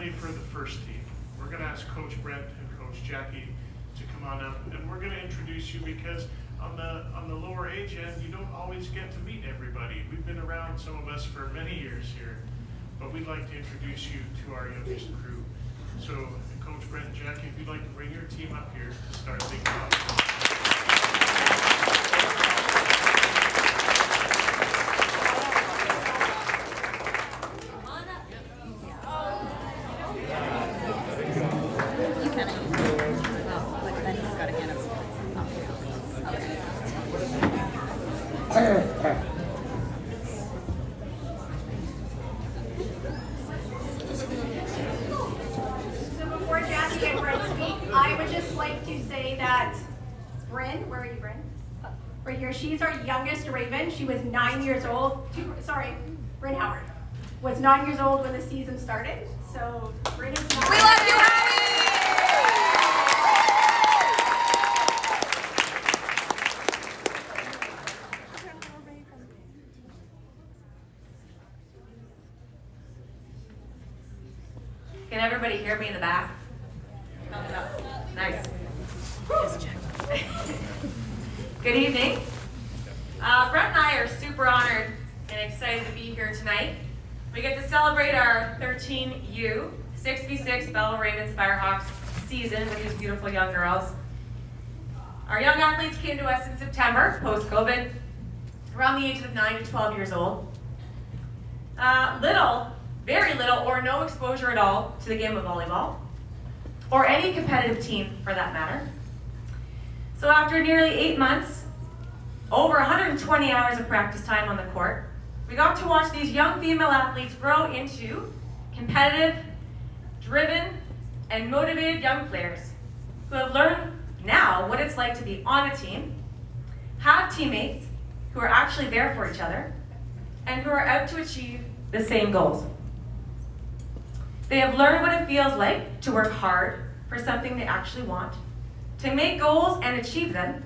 currently for the first team. We're going to ask Coach Brent and Coach Jackie to come on up, and we're going to introduce you because on the lower age end, you don't always get to meet everybody. We've been around, some of us, for many years here, but we'd like to introduce you to our youngest crew. So, Coach Brent and Jackie, if you'd like to bring your team up here to start things off. She's our youngest Raven. She was 9 years old. Bryn Howard was 9 years old when the season started. So Bryn is now. We love you, Howie! Can everybody hear me in the back? Nice. Good evening. Brett and I are super honored and excited to be here tonight. We get to celebrate our 13U 6v6 Bell Ravens Firehawks season with these beautiful young girls. Our young athletes came to us in September, post-COVID, around the ages of 9 to 12 years old. Very little or no exposure at all to the game of volleyball, or any competitive team for that matter. So after nearly 8 months, over 120 hours of practice time on the court, we got to watch these young female athletes grow into competitive, driven, and motivated young players who have learned now what it's like to be on a team, have teammates who are actually there for each other, and who are out to achieve the same goals. They have learned what it feels like to work hard for something they actually want, to make goals and achieve them,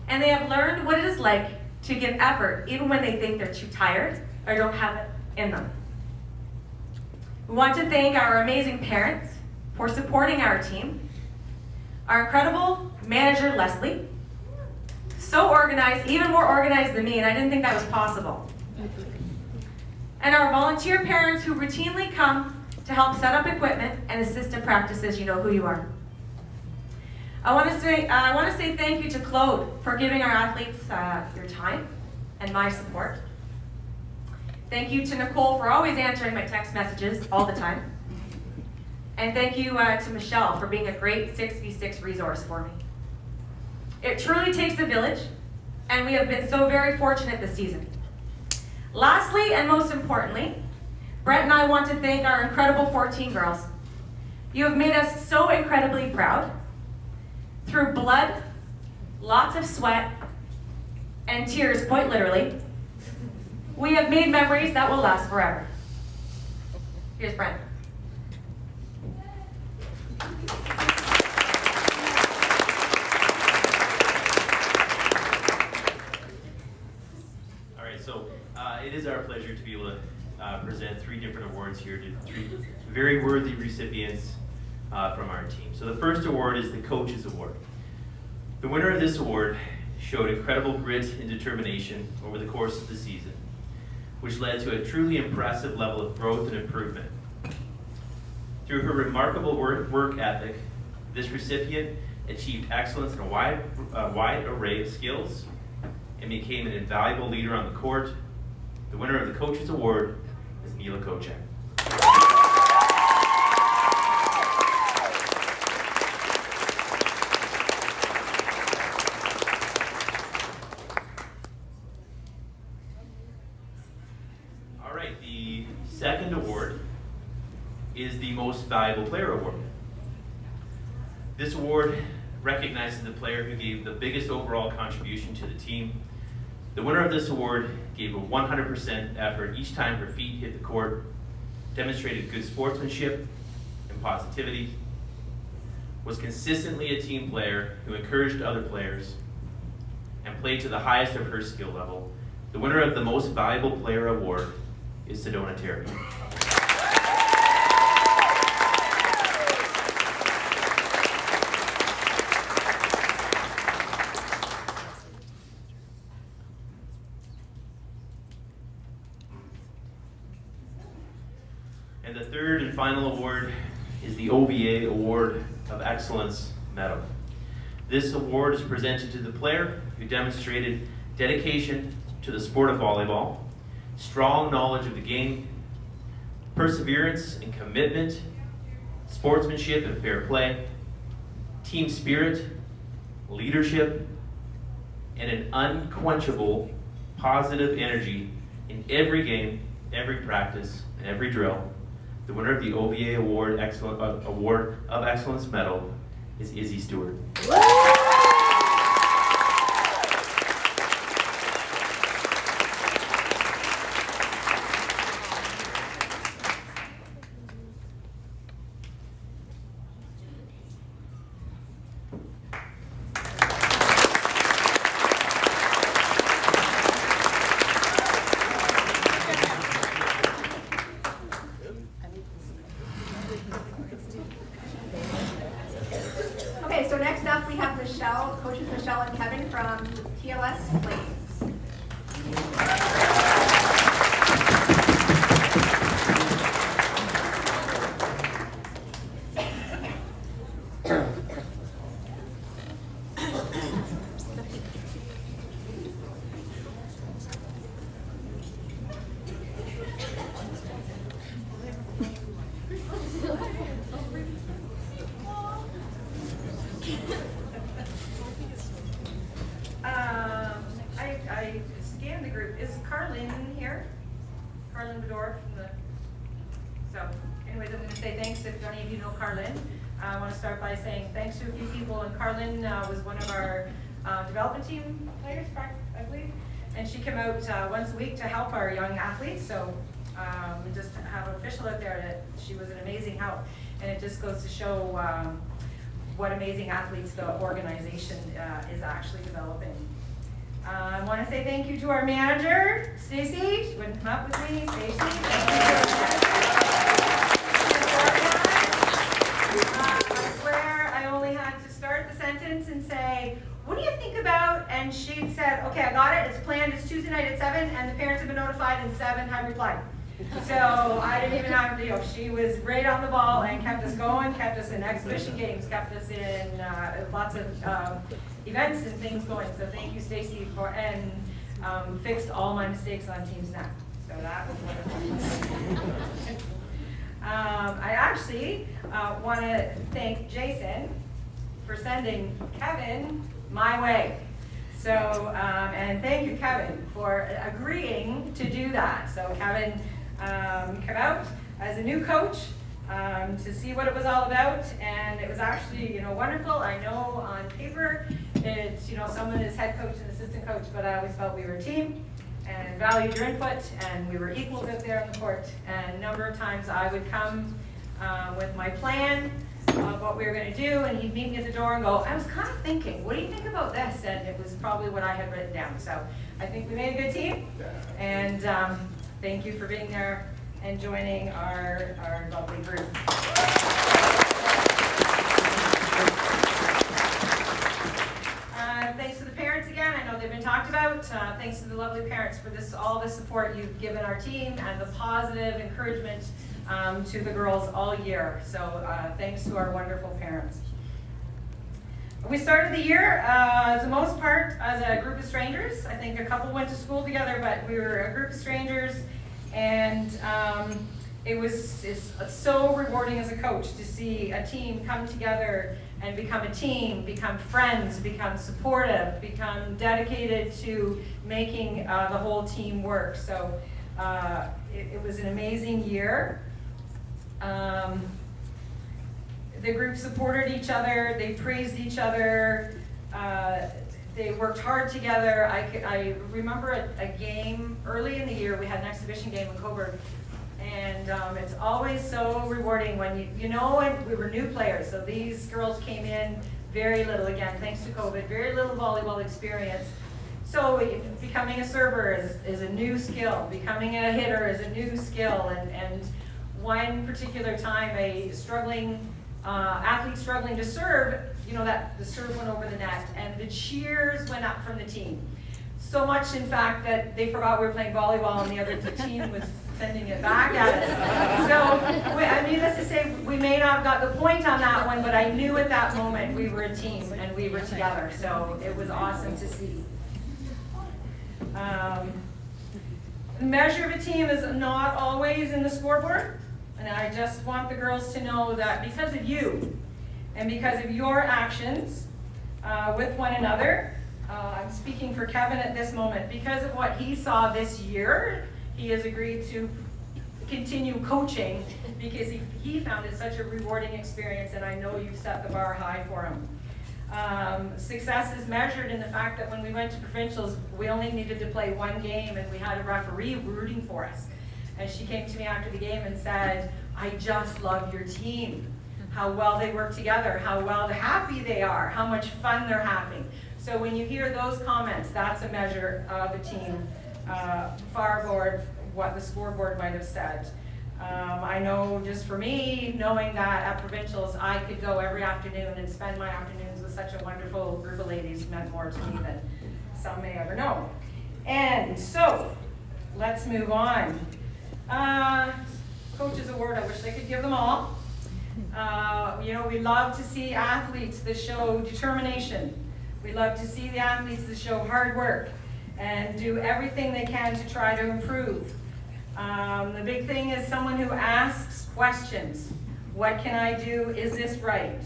and they have learned what it is like to give effort even when they think they're too tired or don't have it in them. We want to thank our amazing parents for supporting our team, our incredible manager, Leslie, so organized, even more organized than me, and I didn't think that was possible. And our volunteer parents who routinely come to help set up equipment and assist in practices. You know who you are. I want to say thank you to Claude for giving our athletes your time and my support. Thank you to Nicole for always answering my text messages all the time. And thank you to Michelle for being a great 6v6 resource for me. It truly takes a village, and we have been so very fortunate this season. Lastly, and most importantly, Brett and I want to thank our incredible 14 girls. You have made us so incredibly proud. Through blood, lots of sweat, and tears, quite literally, we have made memories that will last forever. Here's Brent. All right, so it is our pleasure to be able to present 3 different awards here to 3 very worthy recipients from our team. So the first award is the Coaches Award. The winner of this award showed incredible grit and determination over the course of the season, which led to a truly impressive level of growth and improvement. Through her remarkable work ethic, this recipient achieved excellence in a wide array of skills and became an invaluable leader on the court. The winner of the Coaches Award is Neela Kochek. Second award is the Most Valuable Player Award. This award recognizes the player who gave the biggest overall contribution to the team. The winner of this award gave a 100% effort each time her feet hit the court, demonstrated good sportsmanship and positivity, was consistently a team player who encouraged other players, and played to the highest of her skill level. The winner of the Most Valuable Player Award is Sedona Terry. and final award is the OVA Award of Excellence Medal. This award is presented to the player who demonstrated dedication to the sport of volleyball, strong knowledge of the game, perseverance and commitment, sportsmanship and fair play, team spirit, leadership, and an unquenchable positive energy in every game, every practice, and every drill. The winner of the OVA Award of Excellence Medal is Izzy Stewart. Okay, so next up we have Michelle, coaches Michelle and Kevin from TLS Flames. I scanned the group. Is Carlin here? Carlin Bedore from the... So, anyways, I'm going to say thanks if any of you know Carlin. I want to start by saying thanks to a few people, and Carlin was one of our development team players, I believe, and she came out once a week to help our young athletes, so we just have an official out there that she was an amazing help, and it just goes to show what amazing athletes the organization is actually developing. I want to say thank you to our manager, Stacy. She wouldn't come up with me. Stacy, thank you. I swear I only had to start the sentence and say, what do you think about? And she'd said, okay, I got it. It's planned. It's Tuesday night at 7, and the parents have been notified, and 7 have replied. So I didn't even have to, she was right on the ball and kept us going, kept us in exhibition games, kept us in lots of events and things going. So thank you, Stacy, and fixed all my mistakes on Team Snap. So that was wonderful. I actually want to thank Jason for sending Kevin my way. So, and thank you, Kevin, for agreeing to do that. So Kevin came out as a new coach to see what it was all about, and it was actually, wonderful. I know on paper it's, someone is head coach and assistant coach, but I always felt we were a team and valued your input, and we were equals out there on the court. And a number of times I would come with my plan of what we were going to do, and he'd meet me at the door and go, I was kind of thinking, what do you think about this? And it was probably what I had written down. So I think we made a good team, and thank you for being there and joining our lovely group. Thanks to the parents again. I know they've been talked about. Thanks to the lovely parents for all the support you've given our team and the positive encouragement to the girls all year. So thanks to our wonderful parents. We started the year, as the most part, as a group of strangers. I think a couple went to school together, but we were a group of strangers, and it's so rewarding as a coach to see a team come together and become a team, become friends, become supportive, become dedicated to making the whole team work. So it was an amazing year. The group supported each other, they praised each other, they worked hard together. I remember a game early in the year. We had an exhibition game in Coburg, and it's always so rewarding when and we were new players, so these girls came in very little, again, thanks to COVID, very little volleyball experience. So becoming a server is a new skill, becoming a hitter is a new skill, and one particular time a athlete struggling to serve, that the serve went over the net, and the cheers went up from the team. So much, in fact, that they forgot we were playing volleyball and the other team was sending it back at us. So, needless to say, we may not have got the point on that one, but I knew at that moment we were a team and we were together. So it was awesome to see. The measure of a team is not always in the scoreboard. And I just want the girls to know that because of you and because of your actions with one another, I'm speaking for Kevin at this moment, because of what he saw this year, he has agreed to continue coaching because he found it such a rewarding experience, and I know you've set the bar high for him. Success is measured in the fact that when we went to provincials, we only needed to play one game and we had a referee rooting for us. And she came to me after the game and said, I just love your team, how well they work together, how well happy they are, how much fun they're having. So when you hear those comments, that's a measure of a team, far above what the scoreboard might have said. I know just for me, knowing that at provincials, I could go every afternoon and spend my afternoons with such a wonderful group of ladies meant more to me than some may ever know. And so, let's move on. Coaches Award, I wish I could give them all. We love to see athletes that show determination. We love to see the athletes that show hard work and do everything they can to try to improve. The big thing is someone who asks questions. What can I do? Is this right?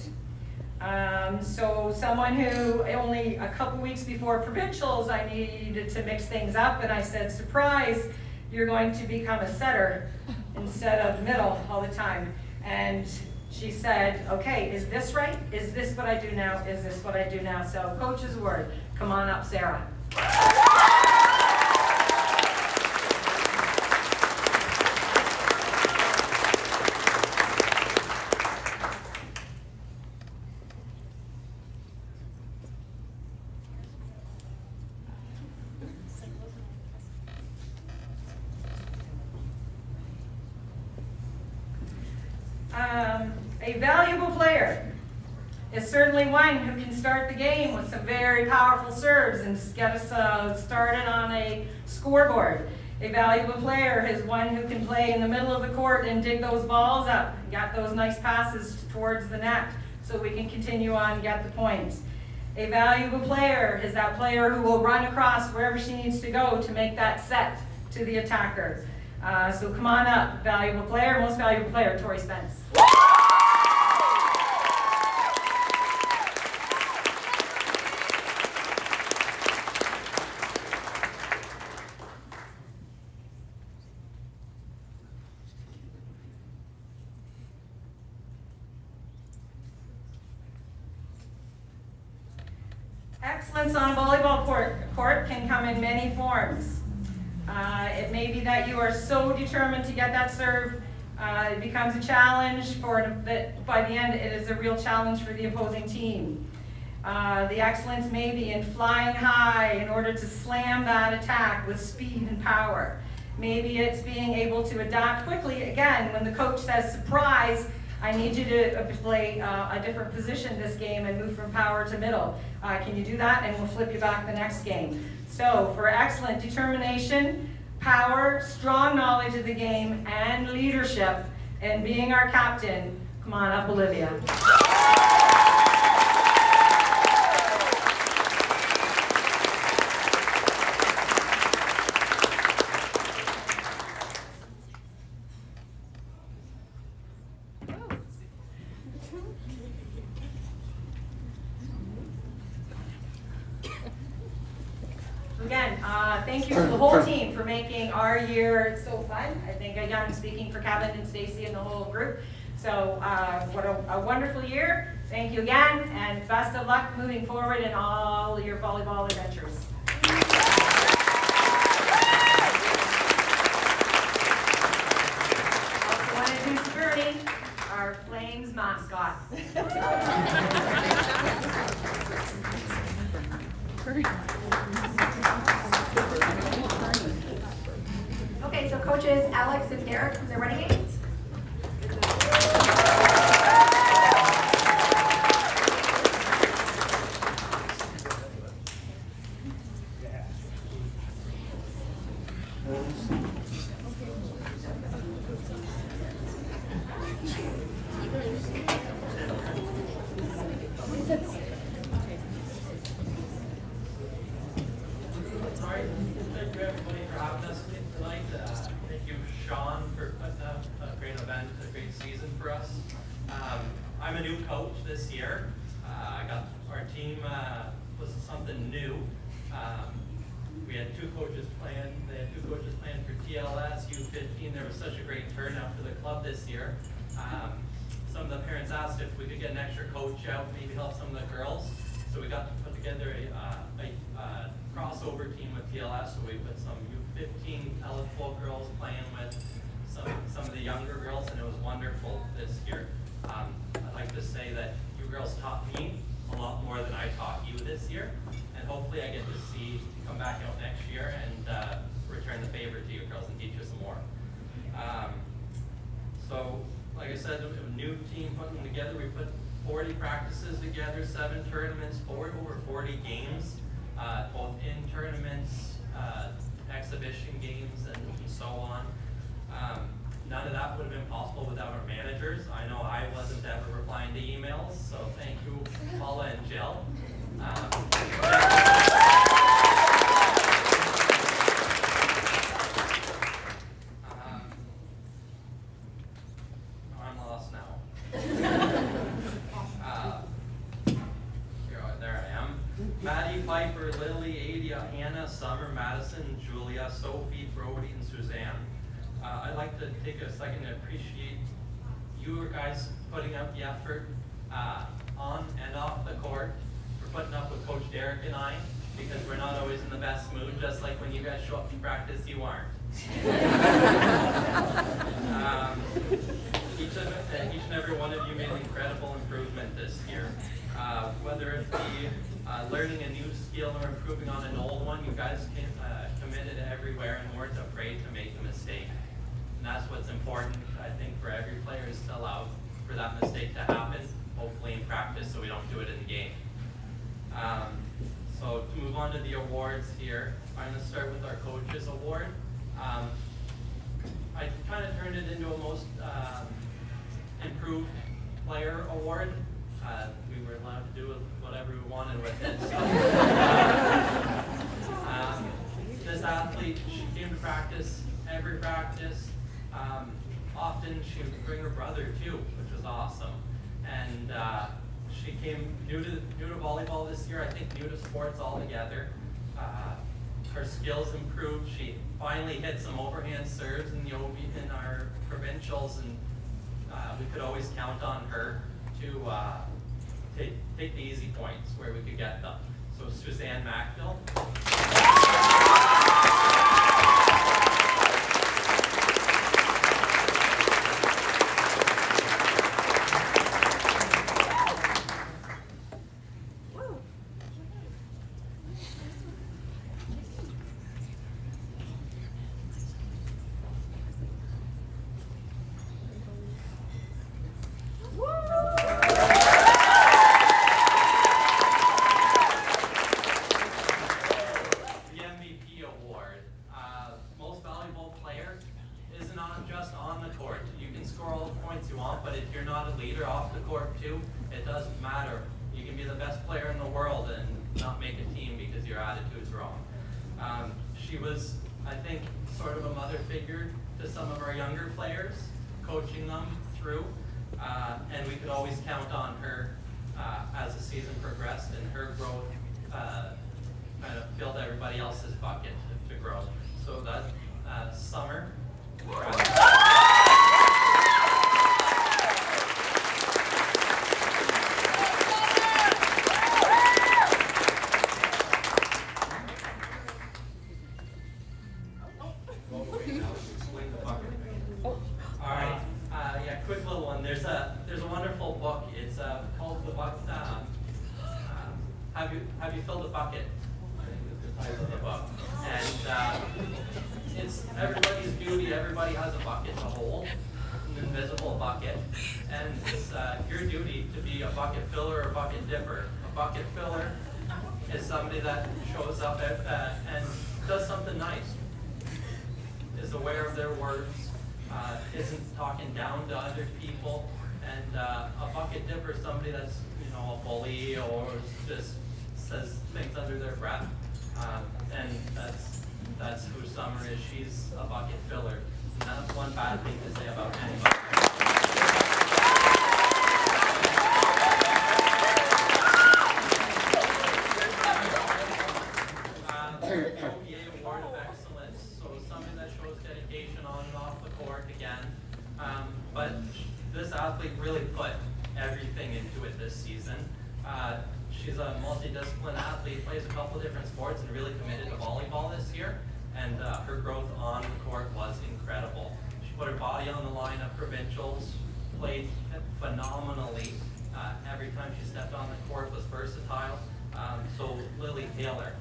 So someone who only a couple weeks before provincials, I needed to mix things up, and I said, surprise, you're going to become a setter instead of middle all the time. And she said, okay, is this right? Is this what I do now? Is this what I do now? So Coach's Award, come on up, Sarah. A valuable player is certainly one who can start the game with some very powerful serves and get us started on a scoreboard. A valuable player is one who can play in the middle of the court and dig those balls up, get those nice passes towards the net so we can continue on and get the points. A valuable player is that player who will run across wherever she needs to go to make that set to the attacker. So come on up, valuable player, most valuable player, Tori Spence. Excellence on a volleyball court can come in many forms. It may be that you are so determined to get that serve, it becomes a challenge that by the end it is a real challenge for the opposing team. The excellence may be in flying high in order to slam that attack with speed and power. Maybe it's being able to adapt quickly. Again, when the coach says surprise, I need you to play a different position this game and move from power to middle. Can you do that? And we'll flip you back the next game. So for excellent determination, power, strong knowledge of the game, and leadership, and being our captain, come on up, Olivia. Again, thank you to the whole team for making our year so fun. I think, again, I'm speaking for Kevin and Stacy and the whole group. So what a wonderful year. Thank you again, and best of luck moving forward in all your volleyball adventures. Also want to introduce Bernie, our Flames mascot. Okay, so coaches Alex and Derek from the Renegades. I'm a new coach this year. I got our team was something new. We had two coaches planned. They had two coaches planned for TLS, U15. There was such a great turnout for the club this year. Some of the parents asked if we could get an extra coach out, maybe help some of the girls. So we got to put together a crossover team with TLS. So we put some U15 eligible girls playing with some of the younger girls, and it was wonderful this year. I'd like to say that you girls taught me a lot more than I taught you this year, and hopefully I get to see you come back out next year and return the favor to you girls and teach you some more. So, like I said, a new team putting together. We put 40 practices together, 7 tournaments, over 40 games, both in tournaments, exhibition games, and so on. None of that would have been possible without our managers. I know I wasn't ever replying to emails, so thank you, Paula and Jill. I'm lost now. There I am. Maddie, Piper, Lily, Adia, Hannah, Summer, Madison, Julia, Sophie, Brody, and Suzanne. I'd like to take a second to appreciate you guys putting up the effort on and off the court, for putting up with Coach Derek and I, because we're not always in the best mood, just like when you guys show up to practice, you aren't. Each and every one of you made an incredible improvement this year. Whether it be learning a new skill or improving on an old one, you guys committed everywhere and weren't afraid to make a mistake. And that's what's important, I think, for every player, is to allow for that mistake to happen, hopefully in practice, so we don't do it in the game. So to move on to the awards here, I'm going to start with our Coaches Award. I kind of turned it into a most improved player award. We were allowed to do whatever we wanted with it. So, this athlete, she came to practice, every practice. Often she would bring her brother too, which was awesome. And she came new to volleyball this year, I think new to sports altogether. Her skills improved. She finally hit some overhand serves in our provincials, and we could always count on her to take the easy points where we could get them. So Suzanne Macdill. She was, I think, sort of a mother figure to some of our younger players, coaching them through, and we could always count on her as the season progressed, and her growth kind of filled everybody else's bucket to grow. So that Summer. Have you filled the bucket? I think is the title of the book. And it's everybody's duty. Everybody has a bucket to hold, an invisible bucket. And it's your duty to be a bucket filler or a bucket dipper. A bucket filler is somebody that shows up and does something nice, is aware of their words, isn't talking down to other people. And a bucket dipper is somebody that's, a bully or just says things under their breath, and that's who Summer is. She's a bucket filler. And that's one bad thing to say about anybody. everything into it this season. She's a multidisciplined athlete, plays a couple different sports, and really committed to volleyball this year. And her growth on the court was incredible. She put her body on the line at provincials, played phenomenally. Every time she stepped on the court was versatile. So Lily Taylor.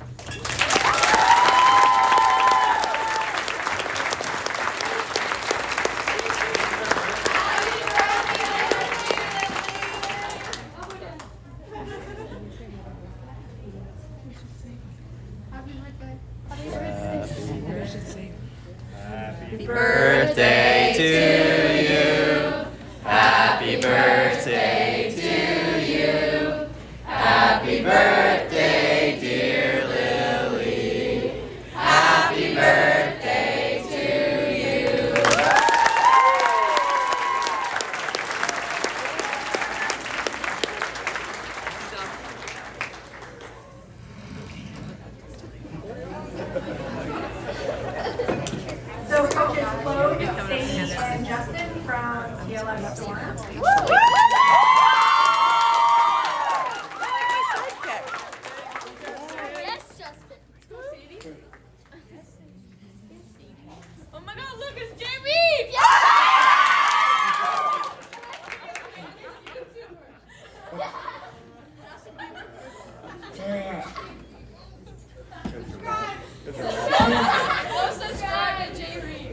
Happy birthday to you. Happy birthday to you. Happy birthday, dear Lily. Happy birthday to you. So coaches Claude, Sadie, and Justin from TLS Storm. Yes, Justin. Let's go, Sadie. Oh my God, look, it's Jamie! Oh, subscribe to Jamie.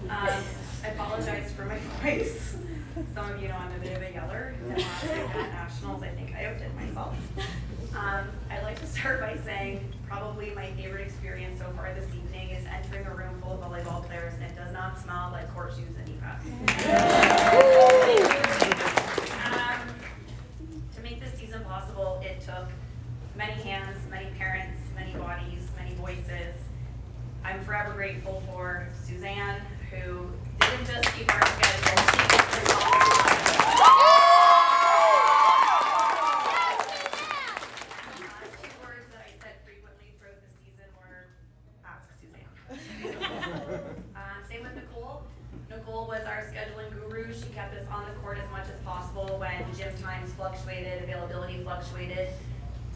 I apologize for my voice. Some of you know I'm a bit of a yeller. And last week at Nationals, I think I outdid myself. I'd like to start by saying probably my favorite experience so far this evening is entering a room full of volleyball players, and it does not smell like court shoes and knee pads. To make this season possible, it took many hands, many parents, many bodies, many voices. I'm forever grateful for Suzanne, who didn't just keep our schedule, she kept us all. Two words that I said frequently throughout the season were, ask Suzanne. Same with Nicole. Nicole was our scheduling guru. She kept us on the court as much as possible when gym times fluctuated, availability fluctuated.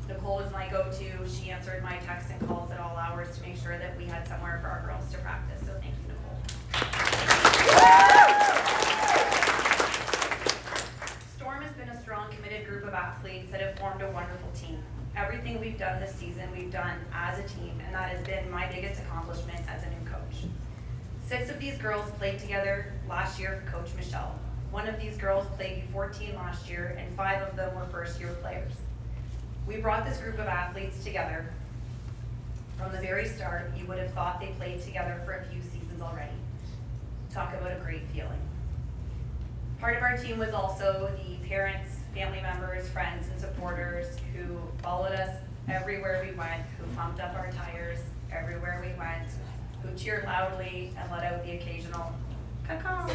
Nicole was my go-to. She answered my texts and calls at all hours to make sure that we had somewhere for our girls to practice. So thank you, Nicole. Storm has been a strong, committed group of athletes that have formed a wonderful team. Everything we've done this season, we've done as a team, and that has been my biggest accomplishment as a new coach. 6 of these girls played together last year for Coach Michelle. 1 of these girls played U14 last year, and 5 of them were first-year players. We brought this group of athletes together. From the very start, you would have thought they played together for a few seasons already. Talk about a great feeling. Part of our team was also the parents, family members, friends, and supporters who followed us everywhere we went, who pumped up our tires everywhere we went, who cheered loudly and let out the occasional caw-caw.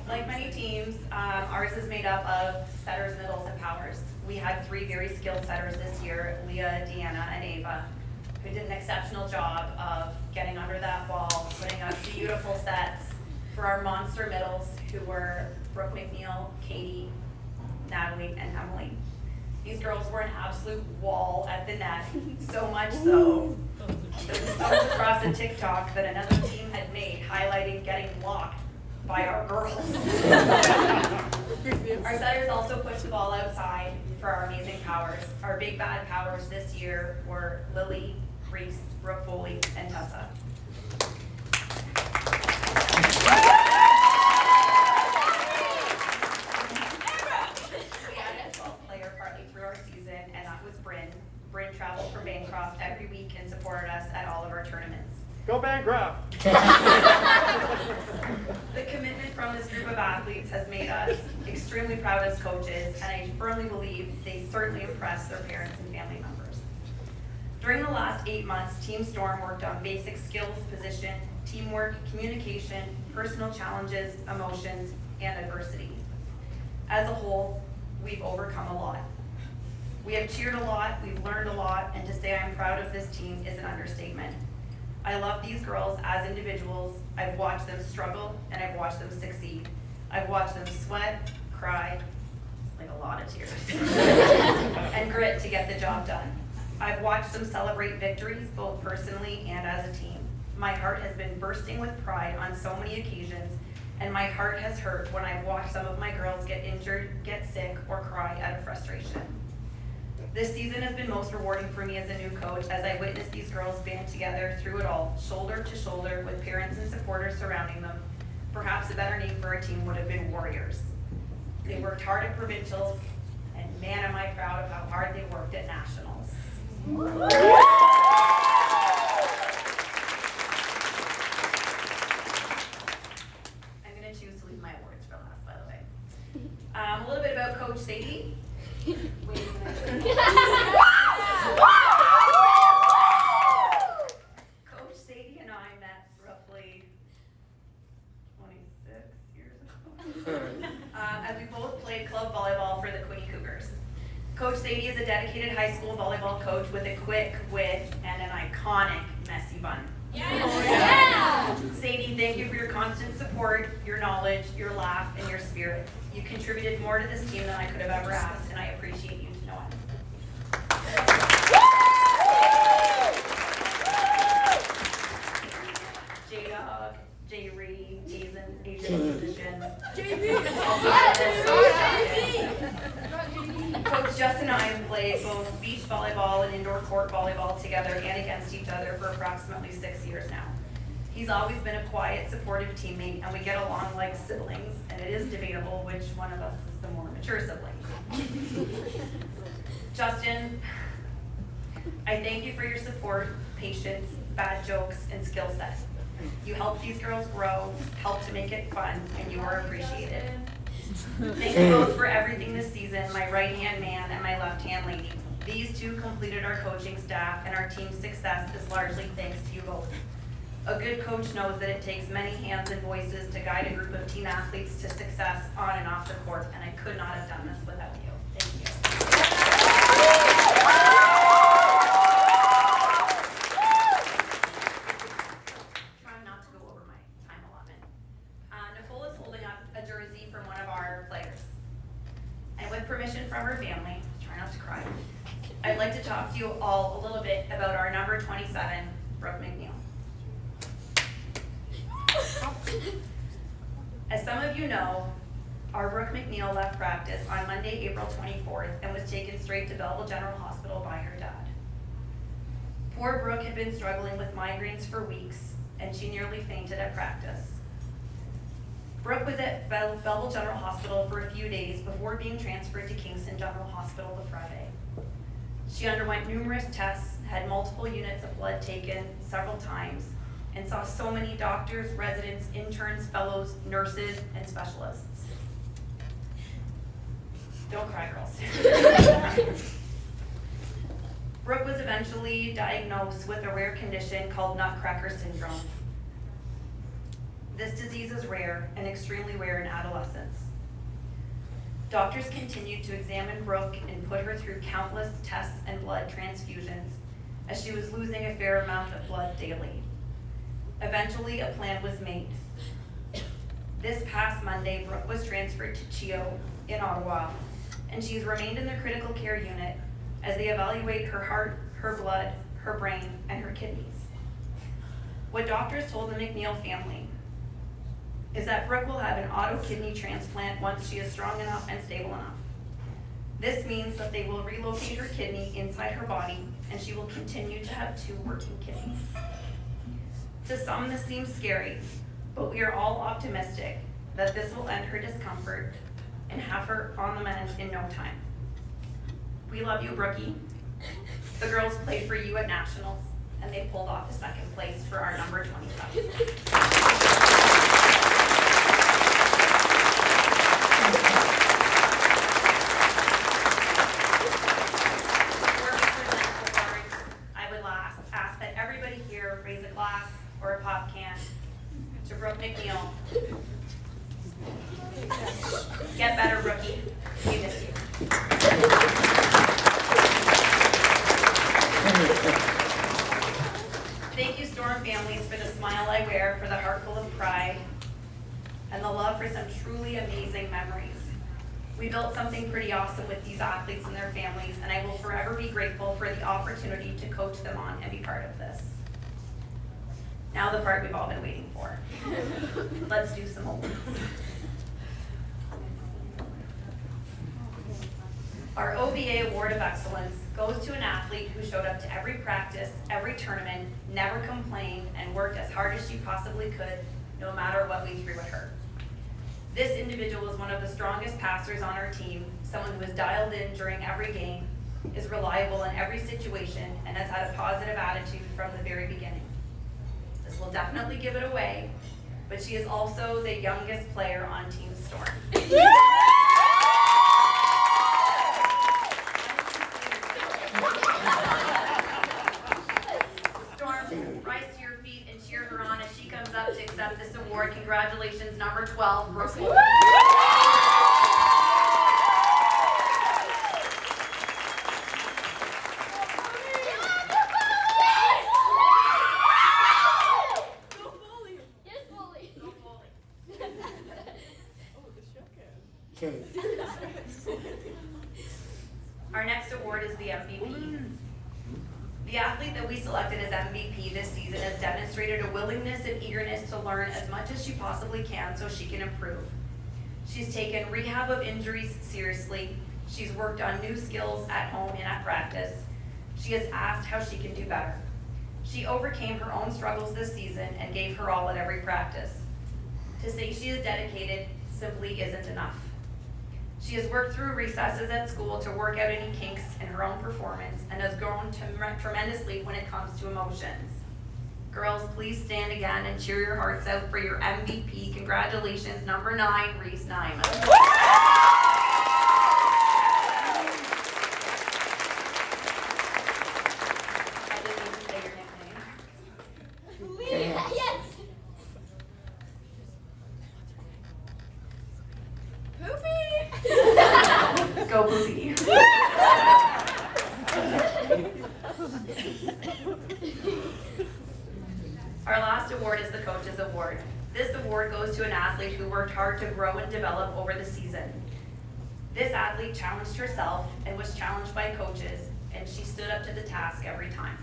Like many teams, ours is made up of setters, middles, and powers. We had 3 very skilled setters this year, Leah, Deanna, and Ava, who did an exceptional job of getting under that ball, putting up beautiful sets for our monster middles, who were Brooke McNeil, Katie, Natalie, and Emily. These girls were an absolute wall at the net, so much so that we stumbled across a TikTok that another team had made highlighting getting blocked by our girls. Our setters also pushed the ball outside for our amazing powers. Our big bad powers this year were Lily, Reese, Brooke Foley, and Tessa. We added a 12th player partly through our season, and that was Bryn. Bryn traveled from Bancroft every week and supported us at all of our tournaments. Go Bancroft! The commitment from this group of athletes has made us extremely proud as coaches, and I firmly believe they certainly impress their parents and family members. During the last 8 months, Team Storm worked on basic skills, position, teamwork, communication, personal challenges, emotions, and adversity. As a whole, we've overcome a lot. We have cheered a lot, we've learned a lot, and to say I'm proud of this team is an understatement. I love these girls as individuals. I've watched them struggle and I've watched them succeed. I've watched them sweat, cry, like a lot of tears, and grit to get the job done. I've watched them celebrate victories both personally and as a team. My heart has been bursting with pride on so many occasions, and my heart has hurt when I've watched some of my girls get injured, get sick, or cry out of frustration. This season has been most rewarding for me as a new coach as I witnessed these girls band together through it all, shoulder to shoulder with parents and supporters surrounding them. Perhaps a better name for our team would have been Warriors. They worked hard at provincials, and man am I proud of how hard they worked at nationals. I'm going to choose to leave my awards for last, by the way. A little bit about Coach Sadie. Wait a minute. Coach Sadie and I met roughly 26 years ago. As we both played club volleyball for the Quinny Cougars. Coach Sadie is a dedicated high school volleyball coach with a quick wit and an iconic messy bun. Yeah. Sadie, thank you for your constant support, your knowledge, your laugh, and your spirit. You contributed more to this team than I could have ever asked, and I appreciate you to know it. J-Dog, J-Reed, AsianPhysician. Coach Justin and I have played both beach volleyball and indoor court volleyball together and against each other for approximately 6 years now. He's always been a quiet, supportive teammate, and we get along like siblings, and it is debatable which one of us is the more mature sibling. Justin, I thank you for your support, patience, bad jokes, and skill set. You helped these girls grow, helped to make it fun, and you are appreciated. Thank you both for everything this season, my right-hand man and my left-hand lady. These two completed our coaching staff, and our team's success is largely thanks to you both. A good coach knows that it takes many hands and voices to guide a group of teen athletes to success on and off the court, and I could not have done this without you. Thank you. Trying not to go over my time allotment. Nicole is holding up a jersey from one of our players. And with permission from her family, try not to cry, I'd like to talk to you all a little bit about our number 27, Brooke McNeil. As some of you know, our Brooke McNeil left practice on Monday, April 24th and was taken straight to Belleville General Hospital by her dad. Poor Brooke had been struggling with migraines for weeks, and she nearly fainted at practice. Brooke was at Belleville General Hospital for a few days before being transferred to Kingston General Hospital the Friday. She underwent numerous tests, had multiple units of blood taken several times, and saw so many doctors, residents, interns, fellows, nurses, and specialists. Don't cry, girls. Brooke was eventually diagnosed with a rare condition called Nutcracker syndrome. This disease is rare and extremely rare in adolescents. Doctors continued to examine Brooke and put her through countless tests and blood transfusions as she was losing a fair amount of blood daily. Eventually, a plan was made. This past Monday, Brooke was transferred to CHEO in Ottawa, and she's remained in the critical care unit as they evaluate her heart, her blood, her brain, and her kidneys. What doctors told the McNeil family is that Brooke will have an auto kidney transplant once she is strong enough and stable enough. This means that they will relocate her kidney inside her body, and she will continue to have 2 working kidneys. To some, this seems scary, but we are all optimistic that this will end her discomfort and have her on the mend in no time. We love you, Brookie. The girls played for you at Nationals, and they pulled off the 2nd place for our number 27. Before we present awards, I would ask that everybody here raise a glass or a pop can to Brooke McNeil. Get better, Brookie. We miss you. Thank you, Storm families, for the smile I wear, for the heart full of pride, and the love for some truly amazing memories. We built something pretty awesome with these athletes and their families, and I will forever be grateful for the opportunity to coach them on and be part of this. Now the part we've all been waiting for. Let's do some awards. Our OVA Award of Excellence goes to an athlete who showed up to every practice, every tournament, never complained, and worked as hard as she possibly could, no matter what we threw at her. This individual is one of the strongest passers on our team, someone who is dialed in during every game, is reliable in every situation, and has had a positive attitude from the very beginning. This will definitely give it away, but she is also the youngest player on Team Storm. Storm, rise to your feet and cheer her on as she comes up to accept this award. Congratulations, number 12, Brooklyn. Our next award is the MVP. The athlete that we selected as MVP this season has demonstrated a willingness and eagerness to learn as much as she possibly can so she can improve. She's taken rehab of injuries seriously. She's worked on new skills at home and at practice. She has asked how she can do better. She overcame her own struggles this season and gave her all at every practice. To say she is dedicated simply isn't enough. She has worked through recesses at school to work out any kinks in her own performance and has grown tremendously when it comes to emotions. Girls, please stand again and cheer your hearts out for your MVP. Congratulations, number 9, Reese Nyman. I didn't even say your nickname. Yes. Poopy. Go Poopy. Our last award is the Coach's Award. This award goes to an athlete who worked hard to grow and develop over the season. This athlete challenged herself and was challenged by coaches, and she stood up to the task every time.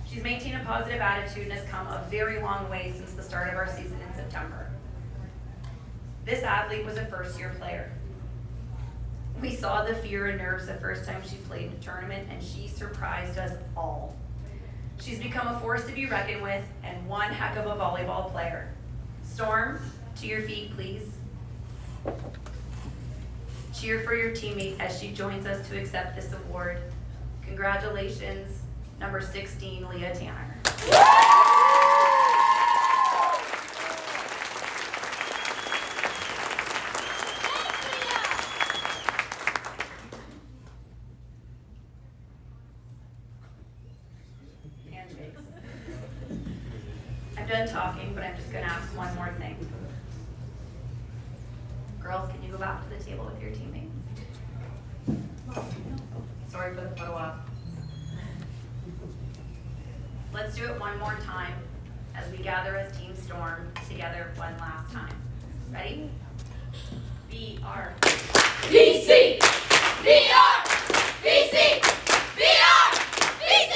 She's maintained a positive attitude and has come a very long way since the start of our season in September. This athlete was a first-year player. We saw the fear and nerves the first time she played in a tournament, and she surprised us all. She's become a force to be reckoned with and one heck of a volleyball player. Storm, to your feet, please. Cheer for your teammate as she joins us to accept this award. Congratulations, number 16, Leah Tanner. I'm done talking, but I'm just going to ask one more thing. Girls, can you go back to the table with your teammates? Sorry for the photo op. Let's do it one more time as we gather as Team Storm together one last time. Ready? BR. BC. BR. BC. BR. BC.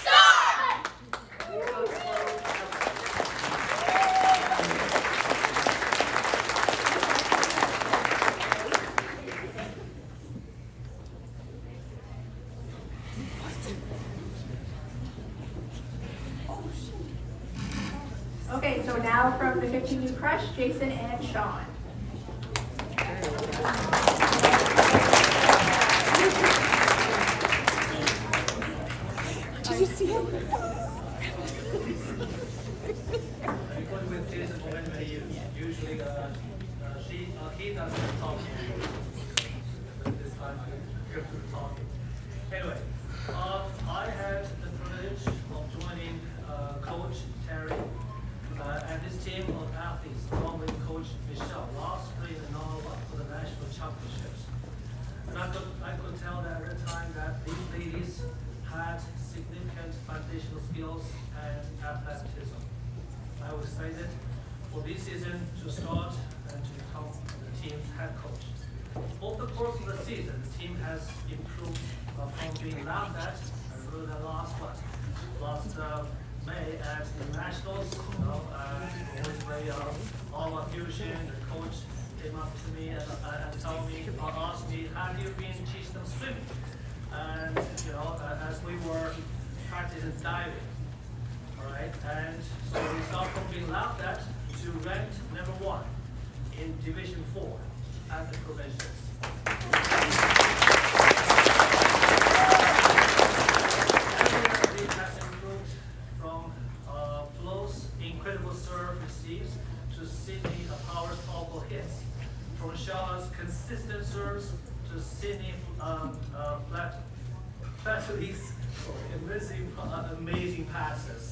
Star. Go slow. Okay, so now from the 15U Crush, Jason and Sean. Did you see him? Going with Jason when usually he doesn't talk. But this time I go to the talking. Anyway, I had the privilege of joining Coach Terry and his team of athletes, along with Coach Michelle, last spring in Ottawa for the national championships. And I could tell that at the time that these ladies had significant foundational skills and athleticism. I was excited for this season to start and to become the team's head coach. Over the course of the season, the team has improved from being laughed at, rather than last May at the Nationals, always play all of fusion. The coach came up to me and told me, asked me, have you been teaching them swimming? And as we were practicing diving, all right, and so we started from being laughed at to ranked #1 in Division 4 at the provincials. Every has improved from Flo's incredible serve receives to Sydney Power's powerful hits, from Shaw's consistent serves to Sydney Flattery's amazing passes.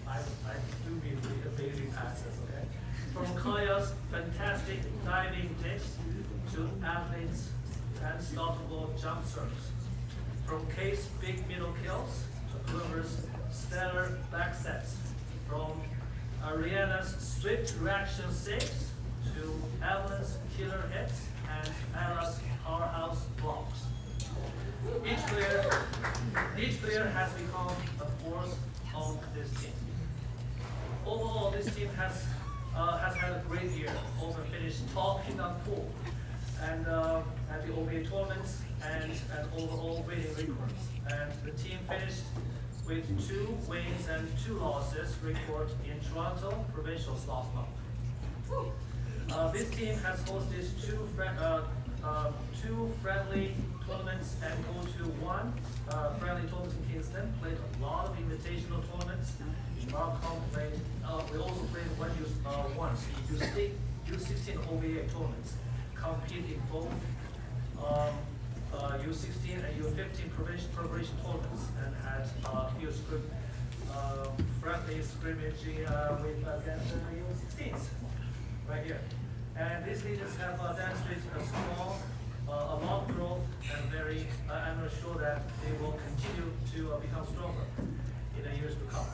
I do mean really amazing passes, okay? From Kaya's fantastic diving dips to athletes' unstoppable jump serves. From Kay's big middle kills to Glover's stellar back sets. From Ariana's swift reaction saves to Evelyn's killer hits and Ella's powerhouse blocks. Each player has become a force on this team. Overall, this team has had a great year. Also finished top in the pool and at the OVA tournaments and overall winning records. And the team finished with 2 wins and 2 losses record in Toronto provincials last month. This team has hosted 2 friendly tournaments and go to 1 friendly tournament in Kingston. Played a lot of invitational tournaments. Malcolm played. We also played once U16 OVA tournaments. Compete in both U16 and U15 preparation tournaments and had a few friendly scrimmage with against U16s right here. And these leaders have demonstrated a strong, a lot of growth, and I'm sure that they will continue to become stronger in the years to come.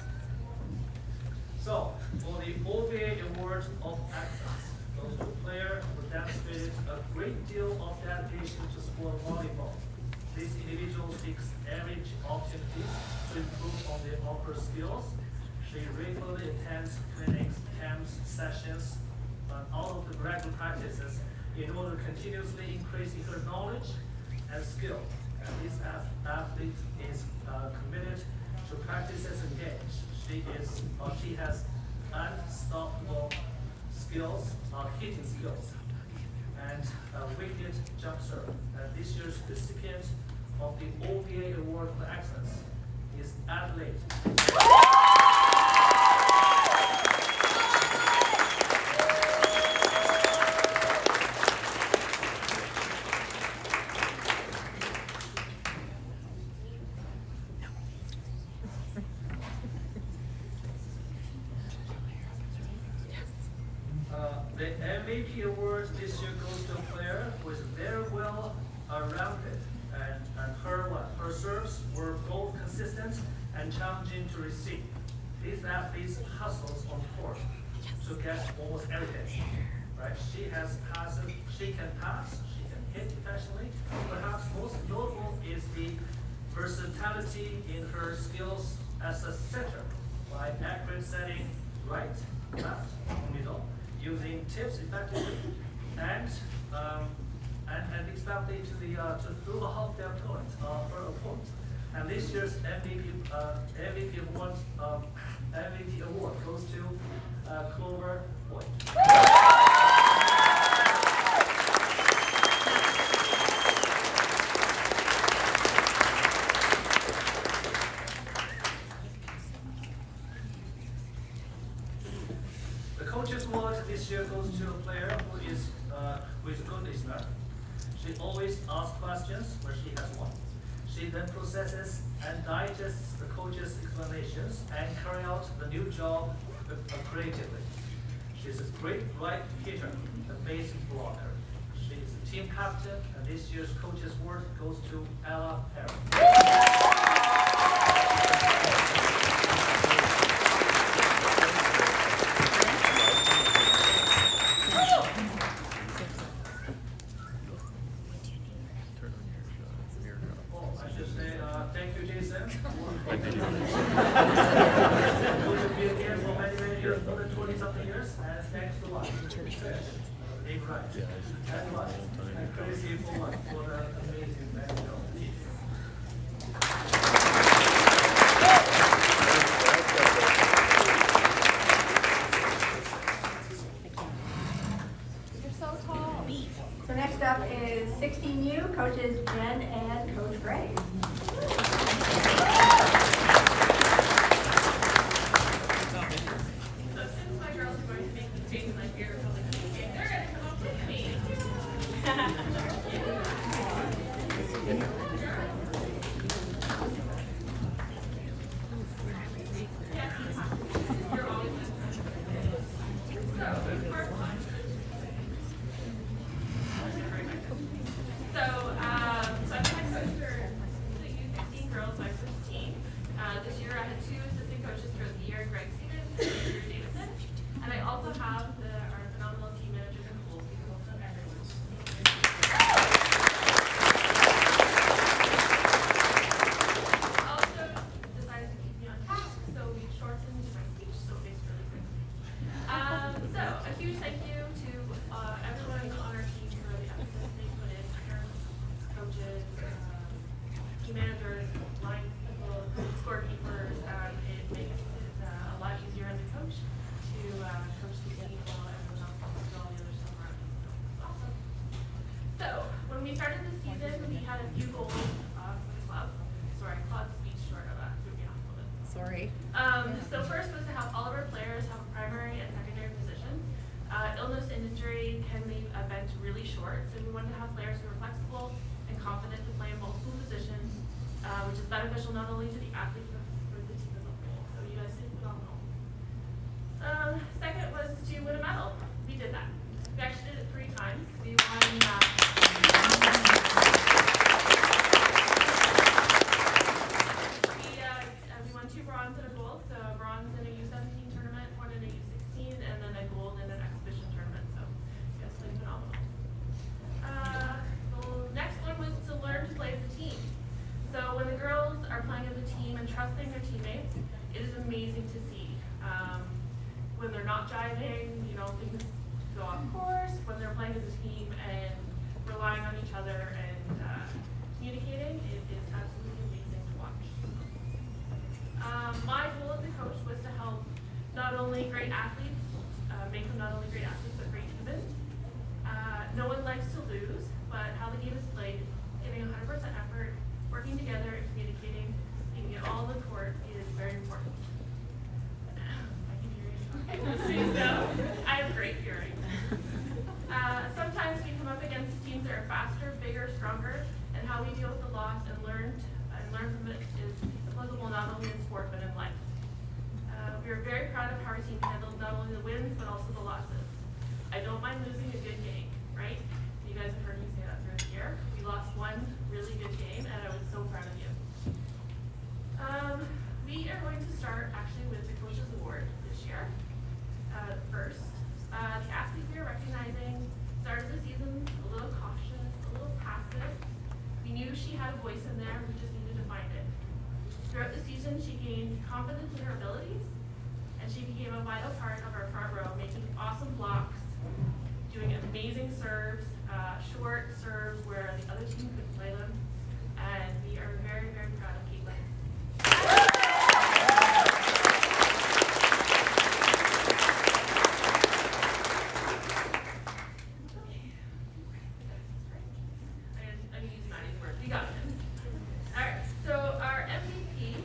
So, for the OVA Award of Excellence, those 2 players who demonstrated a great deal of dedication to sport volleyball. These individuals seek every opportunity to improve on their upper skills. They regularly attend clinics, camps, sessions, and all of the regular practices in order to continuously increase her knowledge and skill. And this athlete is committed to practices and games. She has unstoppable skills, hitting skills, and a wicked jump serve. And this year's recipient of the OVA Award for Excellence is Adelaide. The MVP award this year goes to a player who is very well rounded, and her serves were both consistent and challenging to receive. These athletes hustles on court to get almost everything. Right? She can pass, she can hit effectively. Perhaps most notable is the versatility in her skills as a setter, by accurate setting, right, left, middle, using tips effectively, and especially to throw off their opponent, her opponent. And this year's MVP award goes to Clover Boyd. The coach's award this year goes to a player who is a good listener. She always asks questions where she has one. She then processes and digests the coach's explanations and carry out the new job creatively. She's a great right hitter, a basic blocker. She is the team captain, and this year's coach's award goes to Ella Perry. I should say, thank you, Jason. We've been here for many, many years, more than 20-something years, and thanks to us, Dave Wright, and us, and Tracy for the amazing manager of the team. So next up is 16U, coaches Jen and Coach Gray. managers, line people, scorekeepers, it makes it a lot easier as a coach to coach the team while everyone else does all the other stuff around you. So, awesome. So, when we started the season, we had a few goals for the club. Sorry, club speech short of that. Threw me off a little bit. Sorry. So first was to have all of our players have a primary and secondary position. Illness and injury can leave a bench really short, so we wanted to have players who are flexible and confident to play in multiple positions, which is beneficial not only to the athlete but for the team as a whole. So you guys did phenomenal. Second was to win a medal. We did that. We actually did it 3 times. We won. We won 2 bronze and a gold. So a bronze in a U17 tournament, 1 in a U16, and then a gold in an exhibition tournament. So you guys did phenomenal. The next one was to learn to play as a team. So when the girls are playing as a team and trusting their teammates, it is amazing to see. When they're not jiving, you know, things go off course. When they're playing as a team and relying on each other and communicating, it is absolutely amazing to watch. My goal as a coach was to help not only great athletes, make them not only great athletes, but great humans. No one likes to lose, but how the game is played, giving 100% effort, working together and communicating, making it all on the court is very important. I can hear you. So, I have great hearing. Sometimes we come up against teams that are faster, bigger, stronger, and how we deal with the loss and learn from it is applicable not only in sport but in life. We are very proud of how our team handled not only the wins but also the losses. I don't mind losing a good game, right? You guys have heard me say that through the year. We lost one really good game and I was so proud of you. We are going to start actually with the Coaches Award this year. First, the athlete we are recognizing started the season a little cautious, a little passive. We knew she had a voice in there, we just needed to find it. Throughout the season, she gained confidence in her abilities, and she became a vital part of our front row, making awesome blocks, doing amazing serves, short serves where the other team couldn't play them, and we are very, very proud of Caitlin. I'm using Maddie's words. We got it. All right. So our MVP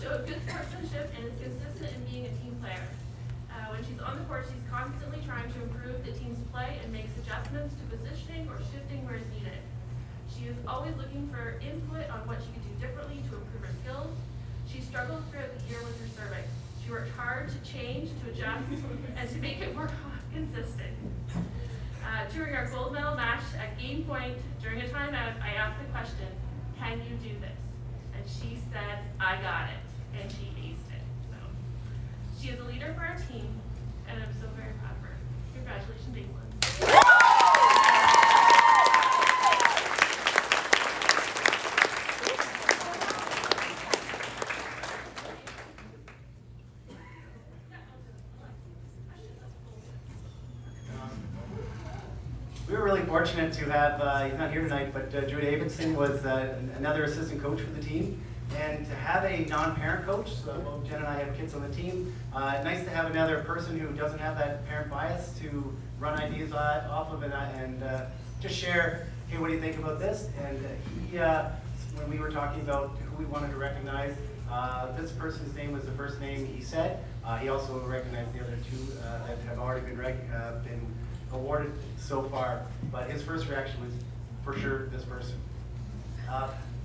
showed good sportsmanship and is consistent in being a team player. When she's on the court, she's constantly trying to improve the team's play and makes adjustments to positioning or shifting where it's needed. She is always looking for input on what she could do differently to improve her skills. She struggled throughout the year with her serving. She worked hard to change, to adjust, and to make it more consistent. During our gold medal match at game point, during a timeout, I asked the question, can you do this? And she said, I got it, and she aced it. So she is a leader for our team, and I'm so very proud of her. Congratulations, Aislinn. We were really fortunate to have, he's not here tonight, but Drew Davidson was another assistant coach for the team. And to have a non-parent coach, so both Jen and I have kids on the team, nice to have another person who doesn't have that parent bias to run ideas off of it and just share, hey, what do you think about this? And he, when we were talking about who we wanted to recognize, this person's name was the first name he said. He also recognized the other two that have already been awarded so far, but his first reaction was for sure this person.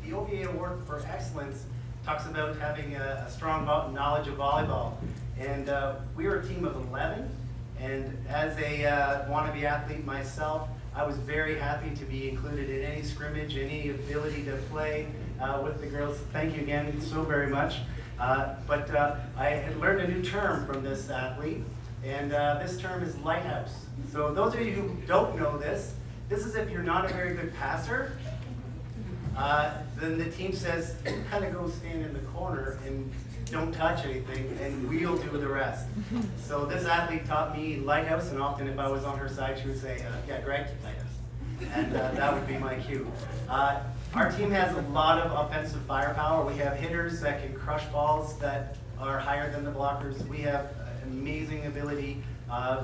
The OVA Award for Excellence talks about having a strong knowledge of volleyball, and we were a team of 11, and as a wannabe athlete myself, I was very happy to be included in any scrimmage, any ability to play with the girls. Thank you again so very much. But I had learned a new term from this athlete, and this term is lighthouse. So those of you who don't know this is if you're not a very good passer, then the team says, kind of go stand in the corner and don't touch anything, and we'll do the rest. So this athlete taught me lighthouse, and often if I was on her side, she would say, yeah, Greg, lighthouse. And that would be my cue. Our team has a lot of offensive firepower. We have hitters that can crush balls that are higher than the blockers. We have amazing ability.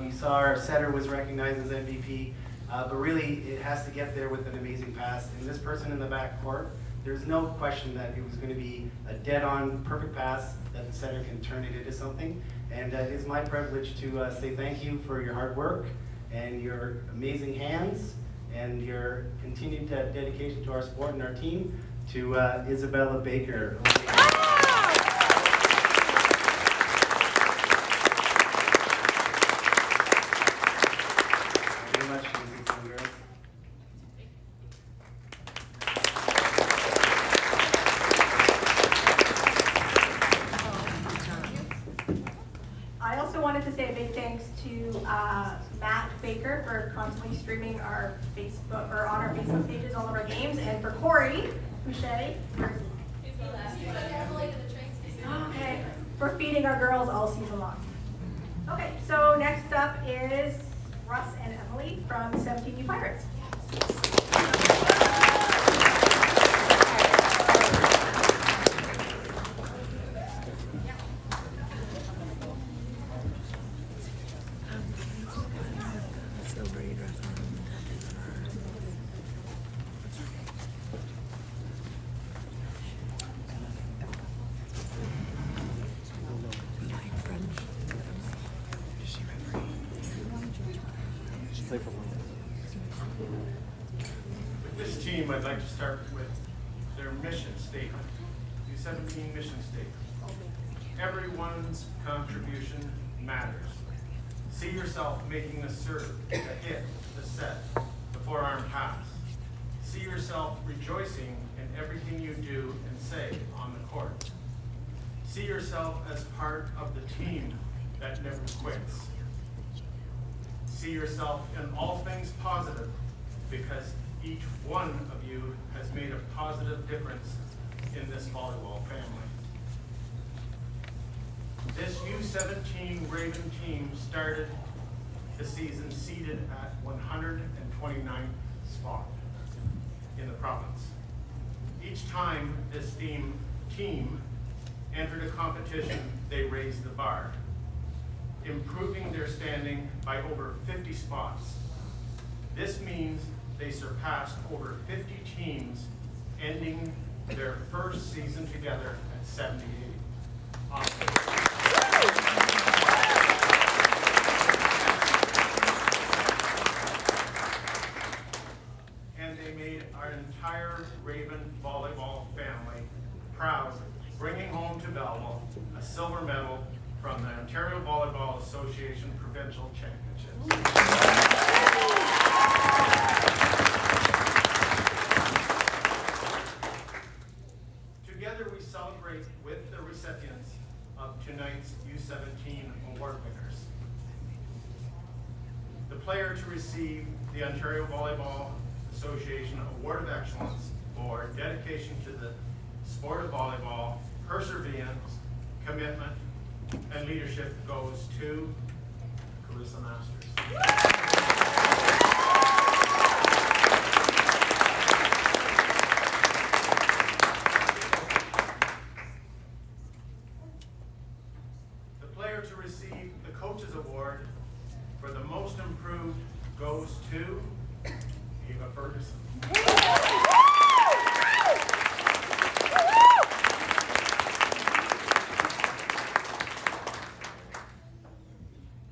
You saw our setter was recognized as MVP, but really it has to get there with an amazing pass. And this person in the back court, there's no question that it was going to be a dead-on perfect pass that the setter can turn it into something. And it is my privilege to say thank you for your hard work and your amazing hands and your continued dedication to our sport and our team, to Isabella Baker. Very much, girls. I also wanted to say a big thanks to Matt Baker for constantly streaming our Facebook or on our Facebook pages all of our games, and for Corey Boucher for feeding our girls all season long. Okay, so next up is Russ and Emily from 17U Pirates. With this team, I'd like to start with their mission statement, the 17 mission statement. Everyone's contribution matters. See yourself making the serve, the hit, the set, the forearm pass. See yourself rejoicing in everything you do and say on the court. See yourself as part of the team that never quits. See yourself in all things positive, because each one of you has made a positive difference in this volleyball family. This U17 Raven team started the season seated at 129th spot in the province. Each time this team entered a competition, they raised the bar, improving their standing by over 50 spots. This means they surpassed over 50 teams, ending their first season together at 78. Awesome. And they made our entire Raven volleyball family proud, bringing home to Belleville a silver medal from the Ontario Volleyball Association Provincial Championships. celebrate with the recipients of tonight's U17 award winners. The player to receive the Ontario Volleyball Association Award of Excellence for dedication to the sport of volleyball, perseverance, commitment, and leadership goes to Carissa Masters. The player to receive the Coaches Award for the most improved goes to Eva Ferguson.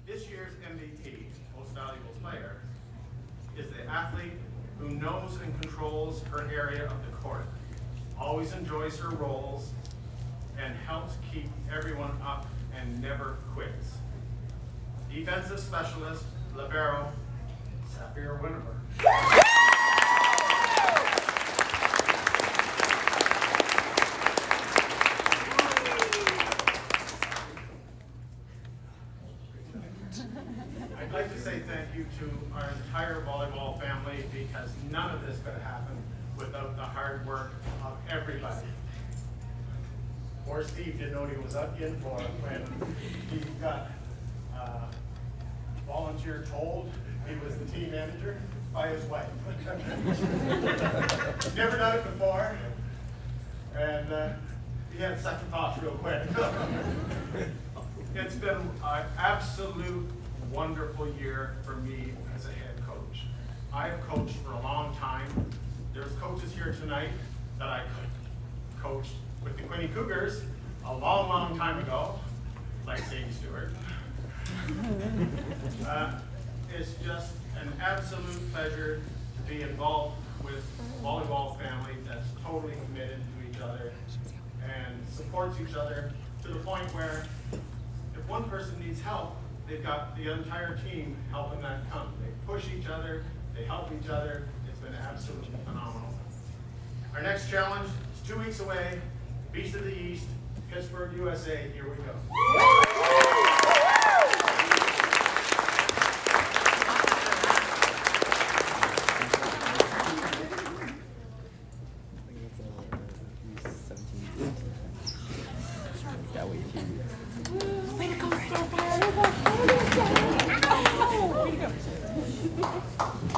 This year's MVP, Most Valuable Player, is the athlete who knows and controls her area of the court, always enjoys her roles, and helps keep everyone up and never quits. Defensive specialist, libero, Sapphire Winterberg. I'd like to say thank you to our entire volleyball family because none of this could have happened without the hard work of everybody. Poor Steve didn't know what he was up in for when he got volunteer told he was the team manager by his wife. Never done it before, and he had second thoughts real quick. It's been an absolute wonderful year for me as a head coach. I've coached for a long time. There's coaches here tonight that I coached with the Quinte Cougars a long, long time ago, like Sadie Stewart. It's just an absolute pleasure to be involved with a volleyball family that's totally committed to each other and supports each other to the point where if one person needs help, they've got the entire team helping that come. They push each other, they help each other. It's been absolutely phenomenal. Our next challenge is 2 weeks away, Beast of the East, Pittsburgh, USA. Here we go.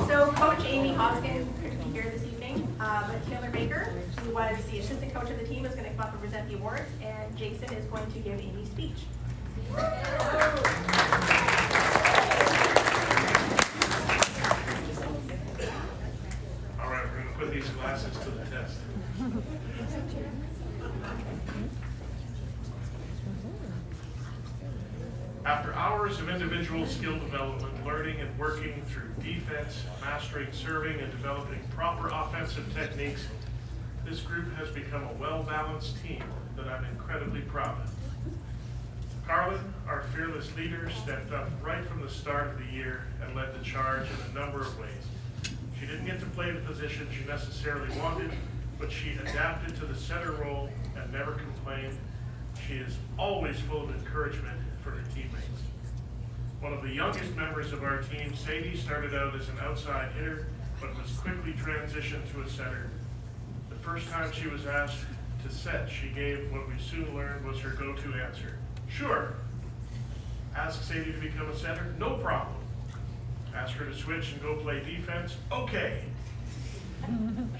So Coach Amy Hoskins couldn't be here this evening, but Taylor Baker, who was the assistant coach of the team, is going to come up and present the awards, and Jason is going to give Amy's speech. All right, we're going to put these glasses to the test. After hours of individual skill development, learning and working through defense, mastering serving, and developing proper offensive techniques, this group has become a well-balanced team that I'm incredibly proud of. Carlin, our fearless leader, stepped up right from the start of the year and led the charge in a number of ways. She didn't get to play the position she necessarily wanted, but she adapted to the center role and never complained. She is always full of encouragement for her teammates. One of the youngest members of our team, Sadie, started out as an outside hitter, but was quickly transitioned to a setter. The first time she was asked to set, she gave what we soon learned was her go-to answer. Sure. Ask Sadie to become a setter? No problem. Ask her to switch and go play defense? Okay.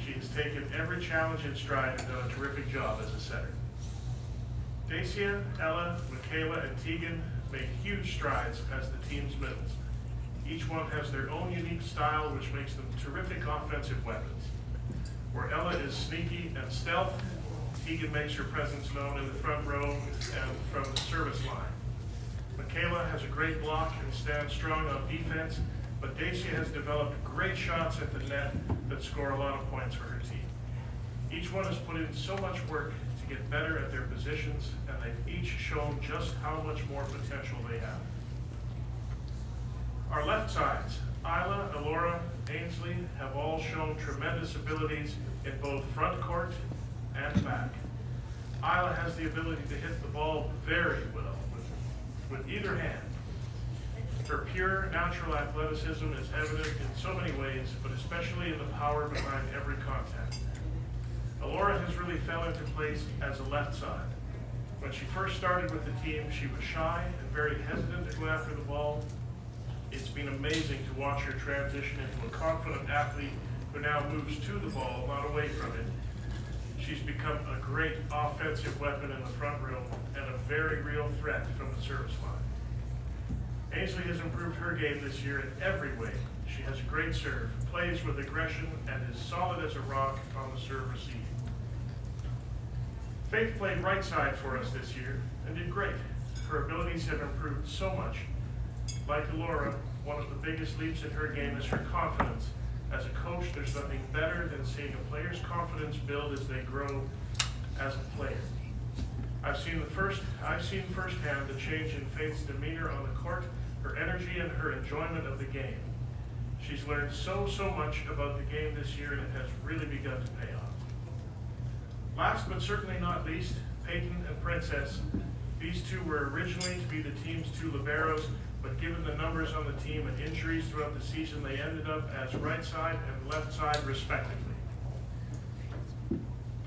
She has taken every challenge in stride and done a terrific job as a setter. Dacia, Ella, Michaela, and Tegan made huge strides as the team's middles. Each one has their own unique style, which makes them terrific offensive weapons. Where Ella is sneaky and stealth, Tegan makes her presence known in the front row and from the service line. Michaela has a great block and stands strong on defense, but Dacia has developed great shots at the net that score a lot of points for her team. Each one has put in so much work to get better at their positions, and they've each shown just how much more potential they have. Our left sides, Isla, Elora, Ainsley, have all shown tremendous abilities in both front court and back. Isla has the ability to hit the ball very well with either hand. Her pure natural athleticism is evident in so many ways, but especially in the power behind every contact. Alora has really fell into place as a left side. When she first started with the team, she was shy and very hesitant to go after the ball. It's been amazing to watch her transition into a confident athlete who now moves to the ball, not away from it. She's become a great offensive weapon in the front row and a very real threat from the service line. Ainsley has improved her game this year in every way. She has a great serve, plays with aggression, and is solid as a rock on the serve receive. Faith played right side for us this year and did great. Her abilities have improved so much. Like Alora, one of the biggest leaps in her game is her confidence. As a coach, there's nothing better than seeing a player's confidence build as they grow as a player. I've seen firsthand the change in Faith's demeanor on the court, her energy, and her enjoyment of the game. She's learned so much about the game this year, and it has really begun to pay off. Last but certainly not least, Peyton and Princess. These two were originally to be the team's two liberos, but given the numbers on the team and injuries throughout the season, they ended up as right side and left side respectively.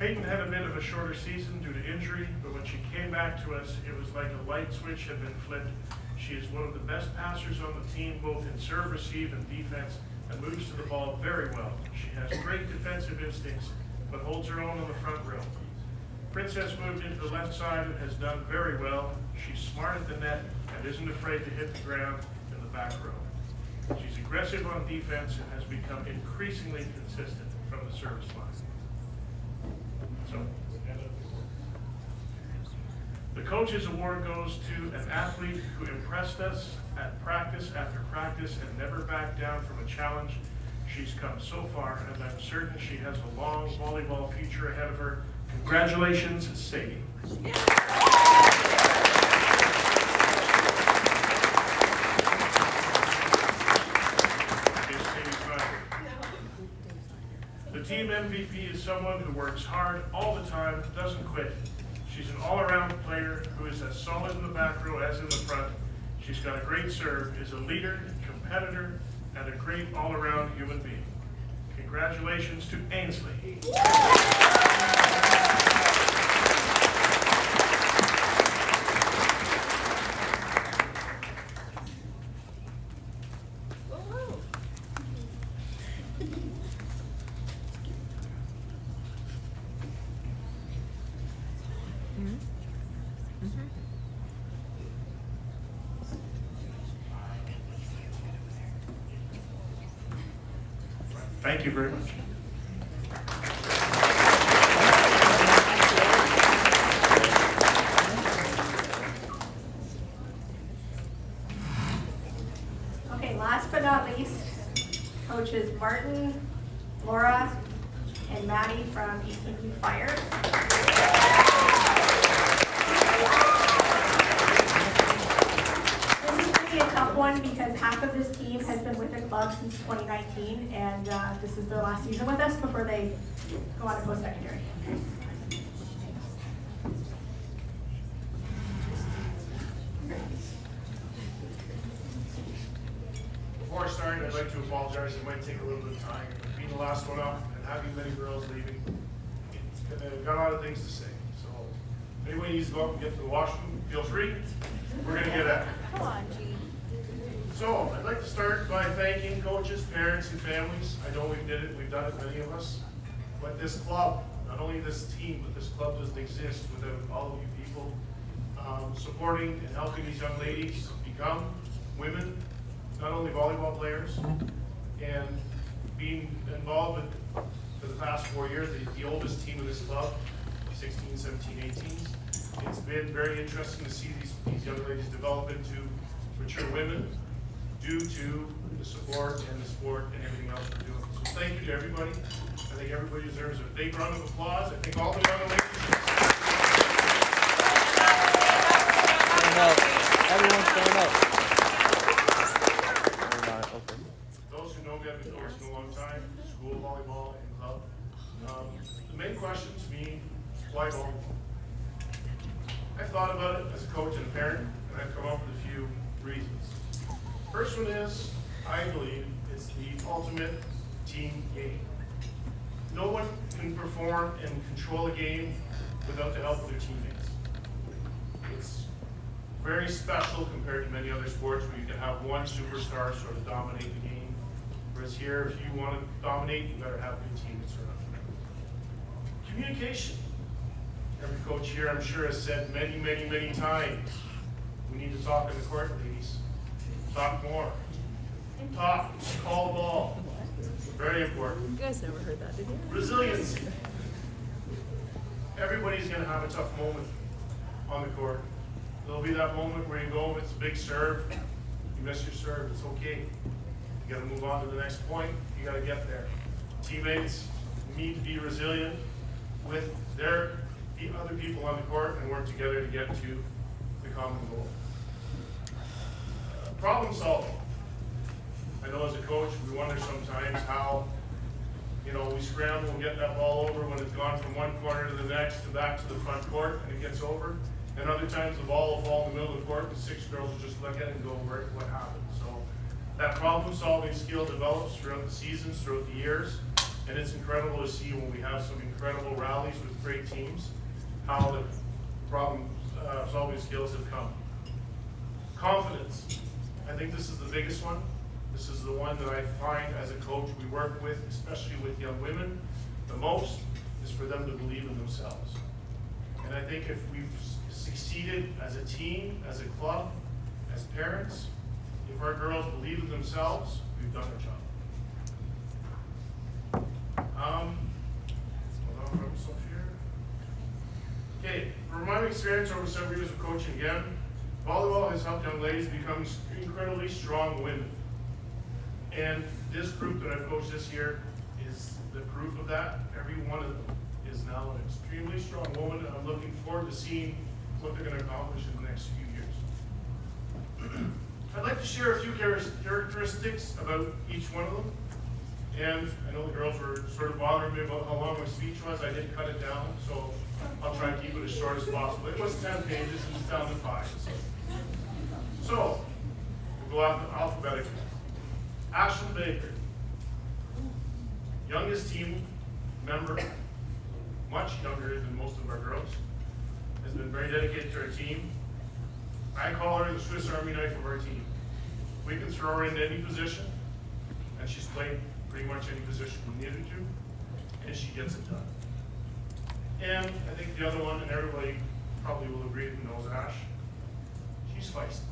Peyton had a bit of a shorter season due to injury, but when she came back to us, it was like a light switch had been flipped. She is one of the best passers on the team, both in serve, receive, and defense, and moves to the ball very well. She has great defensive instincts, but holds her own on the front row. Princess moved into the left side and has done very well. She's smart at the net and isn't afraid to hit the ground in the back row. She's aggressive on defense and has become increasingly consistent from the service line. So, the Coach's Award goes to an athlete who impressed us at practice after practice and never backed down from a challenge. She's come so far, and I'm certain she has a long volleyball future ahead of her. Congratulations, Sadie. The team MVP is someone who works hard all the time, doesn't quit. She's an all-around player who is as solid in the back row as in the front. She's got a great serve, is a leader, competitor, and a great all-around human being. Congratulations to Ainsley. Thank you very much. Okay, last but not least, coaches Martin, Laura, and Maddie from ECP Fire. This is going to be a tough one because half of this team has been with the club since 2019, and this is their last season with us before they go on to post-secondary. Before I start, I'd like to apologize. It might take a little bit of time. Being the last one up and having many girls leaving, I've got a lot of things to say. So if anybody needs to go up and get to the washroom, feel free. We're going to get at it. Come on, Gene. So I'd like to start by thanking coaches, parents, and families. I know we've done it, many of us. But this club, not only this team, but this club doesn't exist without all of you people supporting and helping these young ladies become women, not only volleyball players, and being involved with, for the past 4 years, the oldest team in this club, 16, 17, 18s. It's been very interesting to see these young ladies develop into mature women due to the support and the sport and everything else we're doing. So thank you to everybody. I think everybody deserves a big round of applause. I think all the young ladies. Everyone stand up. Those who know me, I've been coaching a long time, school, volleyball, and club. The main question to me, why volleyball? I've thought about it as a coach and a parent, and I've come up with a few reasons. First one is, I believe it's the ultimate team game. No one can perform and control a game without the help of their teammates. It's very special compared to many other sports where you can have one superstar sort of dominate the game. Whereas here, if you want to dominate, you better have good teammates around you. Communication. Every coach here, I'm sure, has said many, many, many times, we need to talk in the court, ladies. Talk more. Talk. Call the ball. Very important. You guys never heard that, did you? Resiliency. Everybody's going to have a tough moment on the court. There'll be that moment where you go, it's a big serve, you miss your serve, it's okay. You got to move on to the next point, you got to get there. Teammates need to be resilient with the other people on the court and work together to get to the common goal. Problem solving. I know as a coach, we wonder sometimes how, we scramble and get that ball over when it's gone from one corner to the next to back to the front court and it gets over. And other times the ball will fall in the middle of the court and 6 girls will just look at it and go, what happened? So that problem solving skill develops throughout the seasons, throughout the years. And it's incredible to see when we have some incredible rallies with great teams, how the problem solving skills have come. Confidence. I think this is the biggest one. This is the one that I find as a coach we work with, especially with young women, the most, is for them to believe in themselves. And I think if we've succeeded as a team, as a club, as parents, if our girls believe in themselves, we've done our job. Hold on for myself here. Okay, from my experience over several years of coaching again, volleyball has helped young ladies become incredibly strong women. And this group that I've coached this year is the proof of that. Every one of them is now an extremely strong woman, and I'm looking forward to seeing what they're going to accomplish in the next few years. I'd like to share a few characteristics about each one of them. And I know the girls were sort of bothering me about how long my speech was. I did cut it down, so I'll try and keep it as short as possible. It was 10 pages, and it's down to 5. So we'll go alphabetically. Ashlyn Baker, youngest team member, much younger than most of our girls, has been very dedicated to our team. I call her the Swiss Army knife of our team. We can throw her into any position, and she's played pretty much any position we needed to, and she gets it done. And I think the other one, and everybody probably will agree who knows Ash, she's feisty.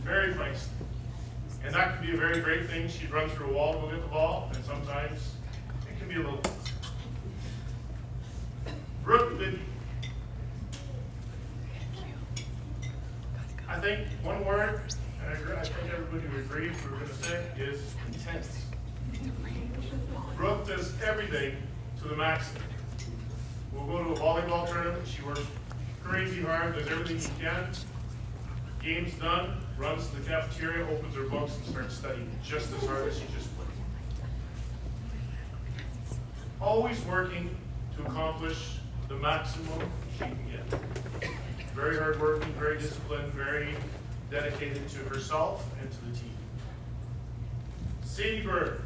Very feisty. And that can be a very great thing. She'd run through a wall to go get the ball, and sometimes it can be a little. Brooke Bibby. I think one word, and I think everybody would agree if we were going to say, is intense. Brooke does everything to the maximum. We'll go to a volleyball tournament. She works crazy hard, does everything she can. Game's done, runs to the cafeteria, opens her books, and starts studying just as hard as she just played. Always working to accomplish the maximum she can get. Very hardworking, very disciplined, very dedicated to herself and to the team. Sadie Bird.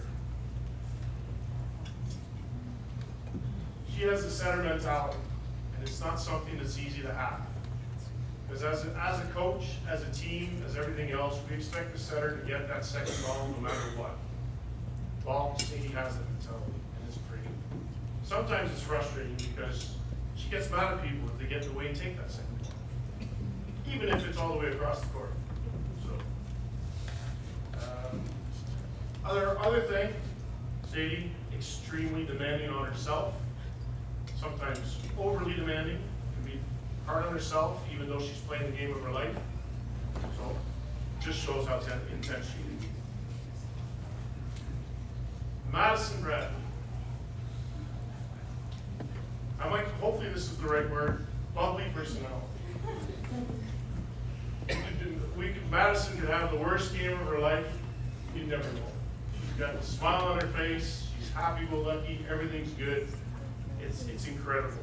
She has a setter mentality, and it's not something that's easy to have. Because as a coach, as a team, as everything else, we expect the setter to get that second ball no matter what. Well, Sadie has that mentality, and it's pretty. Sometimes it's frustrating because she gets mad at people if they get in the way and take that second ball, even if it's all the way across the court. So, other thing, Sadie, extremely demanding on herself, sometimes overly demanding. Hard on herself, even though she's playing the game of her life. So, just shows how intense she is. Madison Bradley. Hopefully this is the right word, bubbly personality. Madison could have the worst game of her life, you'd never know. She's got a smile on her face, she's happy-go-lucky, everything's good. It's incredible.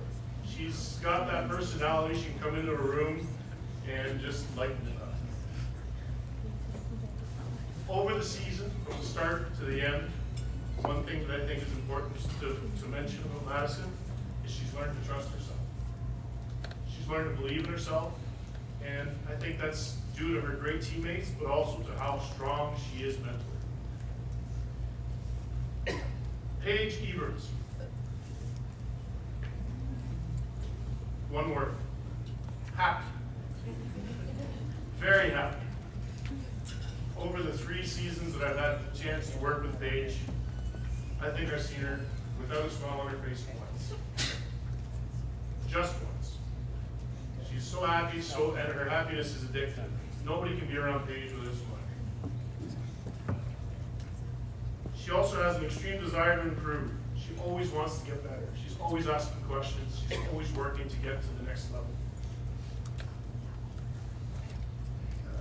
She's got that personality. She can come into a room and just lighten it up. Over the season, from the start to the end, one thing that I think is important to mention about Madison is she's learned to trust herself. She's learned to believe in herself, and I think that's due to her great teammates, but also to how strong she is mentally. Paige Eberts. One word. Happy. Very happy. Over the 3 seasons that I've had the chance to work with Paige, I think I've seen her without a smile on her face once. Just once. She's so happy, and her happiness is addictive. Nobody can be around Paige without smiling. She also has an extreme desire to improve. She always wants to get better. She's always asking questions. She's always working to get to the next level.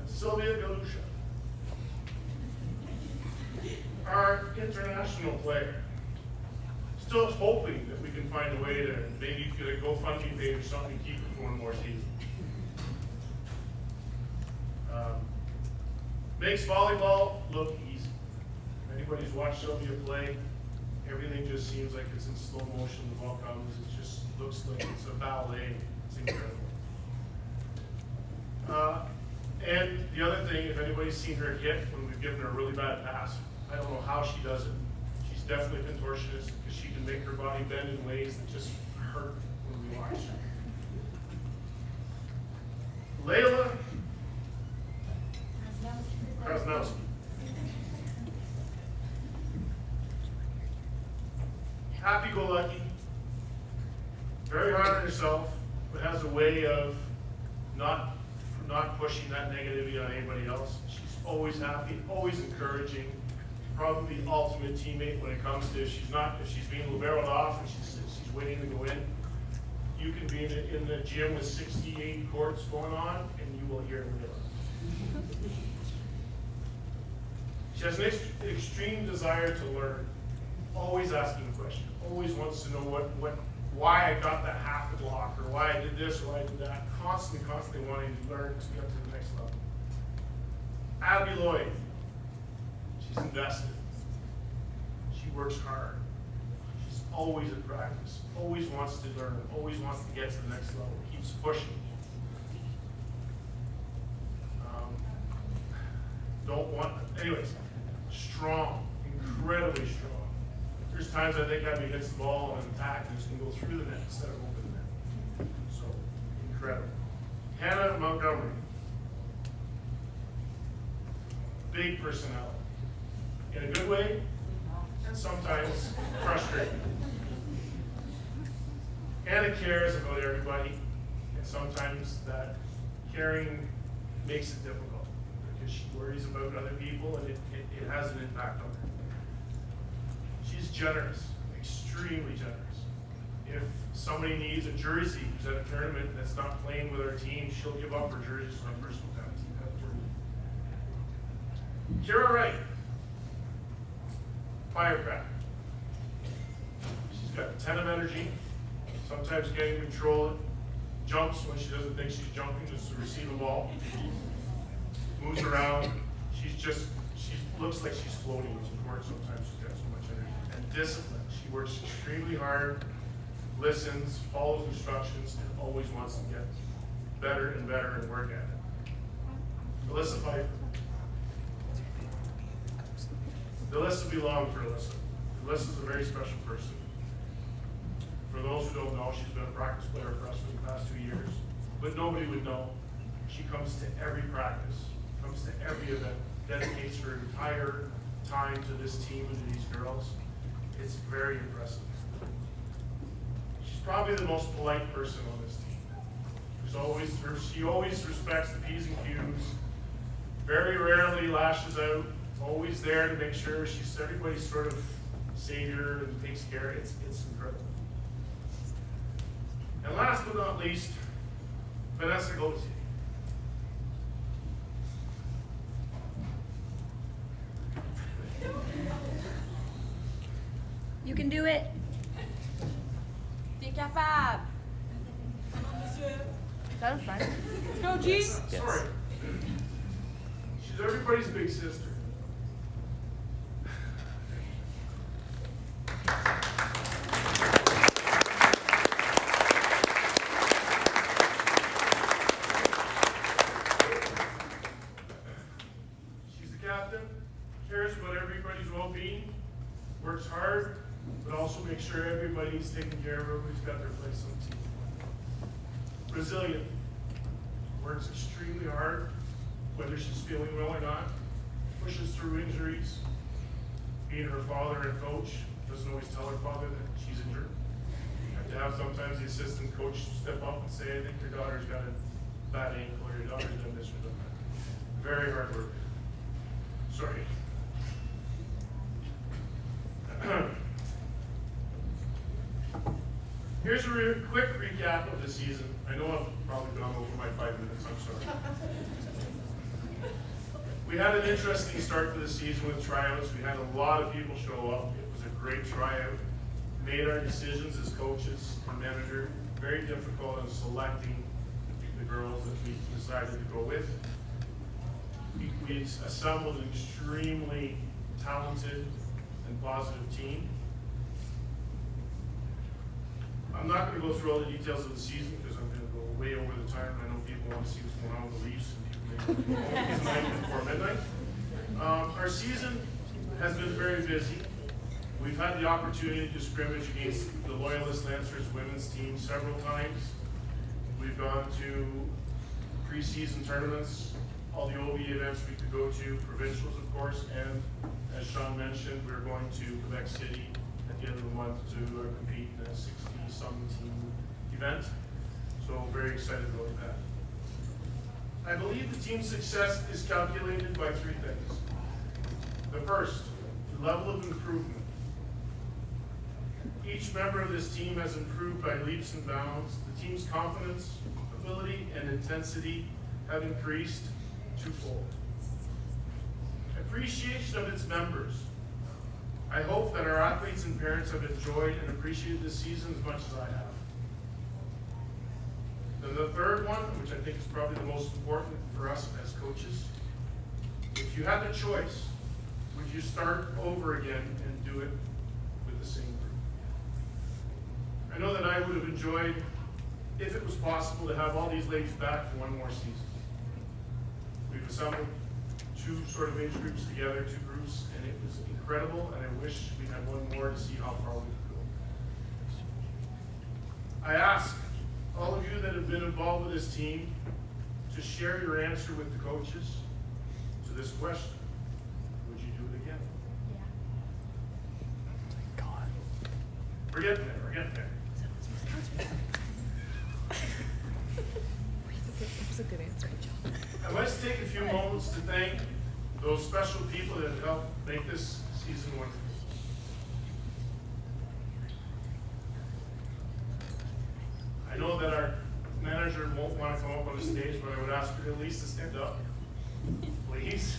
Sylvia Galusha, our international player. Still hoping that we can find a way to maybe get a GoFundMe page or something to keep her for one more season. Makes volleyball look easy. If anybody's watched Sylvia play, everything just seems like it's in slow motion. The ball comes, it just looks like it's a ballet. It's incredible. And the other thing, if anybody's seen her hit when we've given her a really bad pass, I don't know how she does it. She's definitely a contortionist because she can make her body bend in ways that just hurt when we watch her. Layla Krasnowski. Happy-go-lucky, very hard on herself, but has a way of not pushing that negativity on anybody else. She's always happy, always encouraging, probably the ultimate teammate when it comes to if she's being liberoed off and she's waiting to go in. You can be in the gym with 68 courts going on and you will hear Layla. She has an extreme desire to learn, always asking questions, always wants to know why I got that half the block, or why I did this, or why I did that. Constantly wanting to learn to get to the next level. Abby Lloyd, she's invested. She works hard. She's always at practice, always wants to learn, always wants to get to the next level, keeps pushing. Anyways, strong, incredibly strong. There's times I think Abby hits the ball and attack and just can go through the net instead of over the net. So, incredible. Hannah Montgomery. Big personality. In a good way, and sometimes frustrating. Hannah cares about everybody, and sometimes that caring makes it difficult because she worries about other people and it has an impact on her. She's generous, extremely generous. If somebody needs a jersey who's at a tournament that's not playing with our team, she'll give up her jerseys on personal terms. Kira Wright, firecracker. She's got a ton of energy, sometimes can't control it, jumps when she doesn't think she's jumping just to receive a ball, moves around. She looks like she's floating in the court. Sometimes she's got so much energy. And discipline. She works extremely hard, listens, follows instructions, and always wants to get better and better and work at it. Alyssa Pfeiffer. The list will be long for Alyssa. Alyssa's a very special person. For those who don't know, she's been a practice player for us for the past 2 years, but nobody would know. She comes to every practice, comes to every event, dedicates her entire time to this team and to these girls. It's very impressive. She's probably the most polite person on this team. She always respects the P's and Q's, very rarely lashes out, always there to make sure she's everybody's sort of savior and takes care. It's incredible. And last but not least, Vanessa Gauthier. You can do it. T'es capable. That was fun. Let's go, G. Sorry. She's everybody's big sister. She's the captain, cares about everybody's well-being, works hard, but also makes sure everybody's taken care of, everybody's got their place on the team. Resilient, works extremely hard, whether she's feeling well or not, pushes through injuries. Being her father and coach, doesn't always tell her father that she's injured. Have to have sometimes the assistant coach step up and say, I think your daughter's got a bad ankle, or your daughter's done this or done that. Very hard work. Sorry. Here's a quick recap of the season. I know I've probably gone over my 5 minutes, I'm sorry. We had an interesting start to the season with tryouts. We had a lot of people show up. It was a great tryout. Made our decisions as coaches and manager very difficult in selecting the girls that we decided to go with. We assembled an extremely talented and positive team. I'm not going to go through all the details of the season because I'm going to go way over the time. I know people want to see what's going on with the Leafs and people may go home tonight before midnight. Our season has been very busy. We've had the opportunity to scrimmage against the Loyalist Lancers women's team several times. We've gone to preseason tournaments, all the OB events we could go to, provincials of course, and as Sean mentioned, we're going to Quebec City at the end of the month to compete in a 60-some team event. So very excited about that. I believe the team's success is calculated by 3 things. The first, the level of improvement. Each member of this team has improved by leaps and bounds. The team's confidence, ability, and intensity have increased twofold. Appreciation of its members. I hope that our athletes and parents have enjoyed and appreciated this season as much as I have. Then the third one, which I think is probably the most important for us as coaches, if you had the choice, would you start over again and do it with the same group? I know that I would have enjoyed, if it was possible, to have all these ladies back for one more season. We've assembled 2 sort of age groups together, 2 groups, and it was incredible, and I wish we had one more to see how far we could go. I ask all of you that have been involved with this team to share your answer with the coaches to this question. Would you do it again? Yeah. We're getting there, we're getting there. That was a good answer. I'd like to take a few moments to thank those special people that have helped make this season wonderful. I know that our manager won't want to come up on the stage, but I would ask her at least to stand up. Please.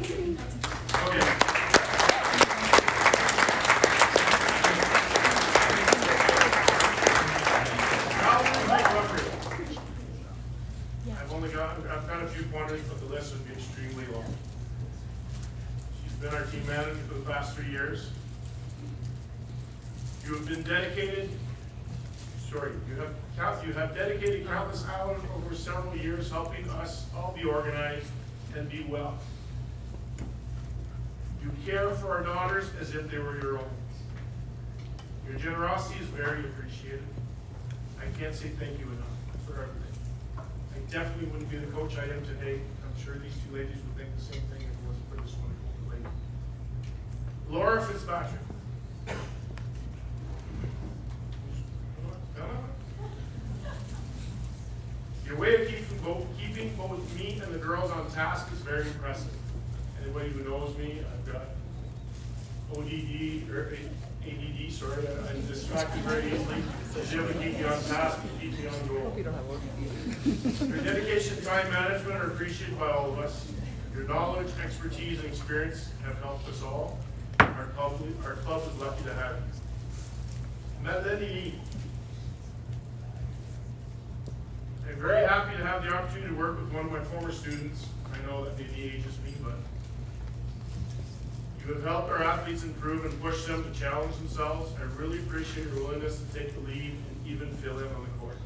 Okay. I've got a few pointers, but the list would be extremely long. She's been our team manager for the past 3 years. You have been dedicated, you have dedicated countless hours over several years helping us all be organized and be well. You care for our daughters as if they were your own. Your generosity is very appreciated. I can't say thank you enough for everything. I definitely wouldn't be the coach I am today. I'm sure these 2 ladies would think the same thing if it wasn't for this wonderful lady. Laura Fitzpatrick. Your way of keeping both me and the girls on task is very impressive. Anybody who knows me, I've got ADD, sorry, I'm distracted very easily. She's able to keep me on task and keep me on goal. Hope you don't have ODD. Your dedication and time management are appreciated by all of us. Your knowledge, expertise, and experience have helped us all. Our club is lucky to have you. Melanie. I'm very happy to have the opportunity to work with one of my former students. I know that maybe ages me, but you have helped our athletes improve and push them to challenge themselves. I really appreciate your willingness to take the lead and even fill in on the court.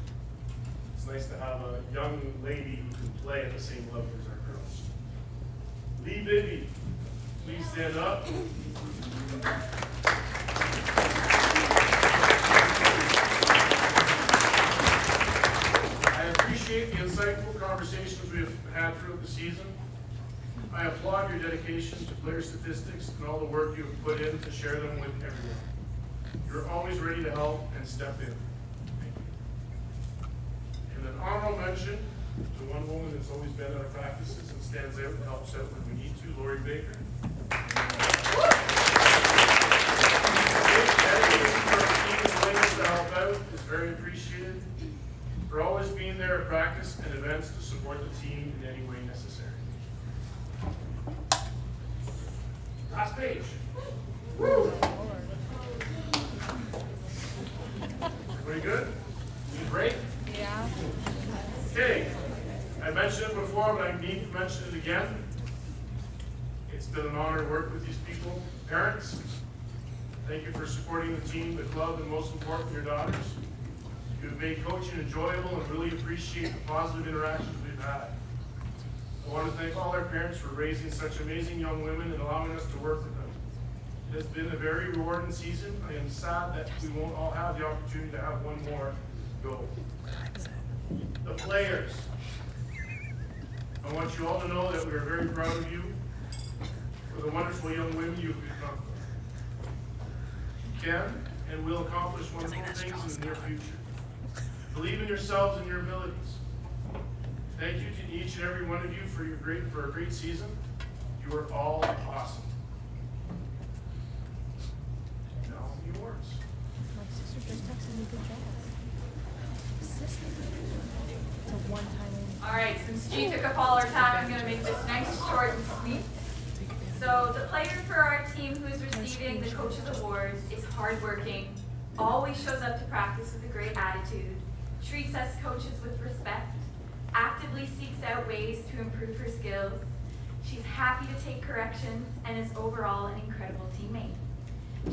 It's nice to have a young lady who can play at the same level as our girls. Lee Bibby, please stand up. I appreciate the insightful conversations we've had throughout the season. I applaud your dedication to player statistics and all the work you have put in to share them with everyone. You're always ready to help and step in. Thank you. And an honorable mention to one woman that's always been at our practices and stands out and helps out when we need to, Lori Baker. Dedication to our team and willingness to help out is very appreciated. For always being there at practice and events to support the team in any way necessary. Last page. Woo! Everybody good? Need a break? Yeah. Okay. I mentioned it before, but I need to mention it again. It's been an honor to work with these people. Parents, thank you for supporting the team with love and most important, your daughters. You've made coaching enjoyable and really appreciate the positive interactions we've had. I want to thank all our parents for raising such amazing young women and allowing us to work with them. It has been a very rewarding season. I am sad that we won't all have the opportunity to have one more go. The players. I want you all to know that we are very proud of you for the wonderful young women you've become. You can and will accomplish wonderful things in the near future. Believe in yourselves and your abilities. Thank you to each and every one of you for a great season. You are all awesome. Now the awards. My sister just texted me good job. Sister. It's a one-time only. All right, since G took a follower tag, I'm going to make this nice, short, and sweet. So the player for our team who is receiving the Coaches Awards is hardworking, always shows up to practice with a great attitude, treats us coaches with respect, actively seeks out ways to improve her skills. She's happy to take corrections and is overall an incredible teammate.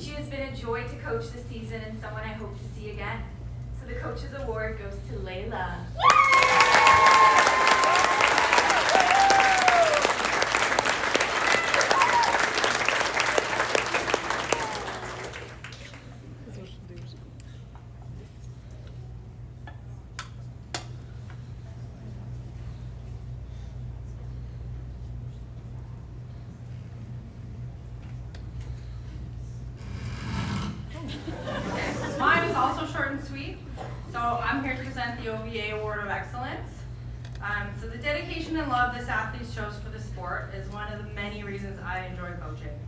She has been a joy to coach this season and someone I hope to see again. So the Coaches Award goes to Layla. Mine is also short and sweet. So I'm here to present the OVA Award of Excellence. So the dedication and love this athlete shows for the sport is one of the many reasons I enjoy coaching.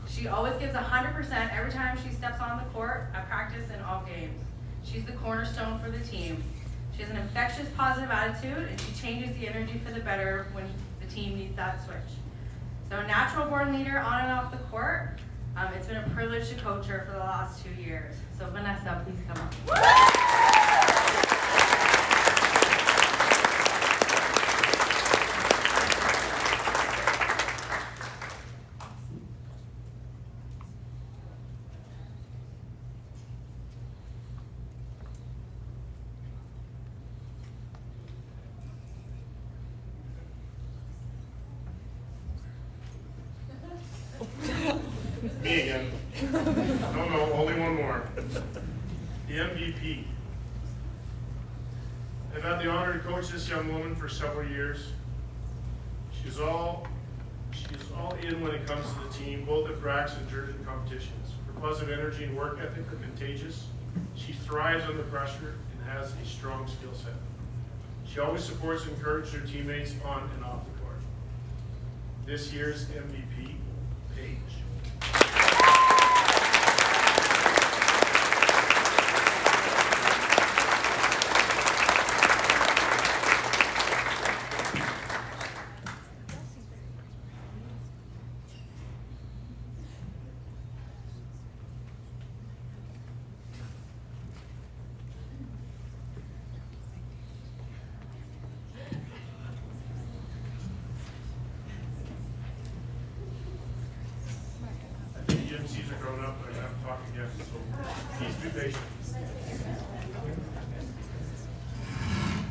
She always gives 100% every time she steps on the court, at practice, and all games. She's the cornerstone for the team. She has an infectious, positive attitude, and she changes the energy for the better when the team needs that switch. So a natural-born leader on and off the court. It's been a privilege to coach her for the last 2 years. So Vanessa, please come up. Me again. No, only one more. The MVP. I've had the honor to coach this young woman for several years. She's all in when it comes to the team, both at Brax and Jersey competitions. Her positive energy and work ethic are contagious. She thrives under pressure and has a strong skill set. She always supports and encourages her teammates on and off the court. This year's MVP, Paige. Please be patient.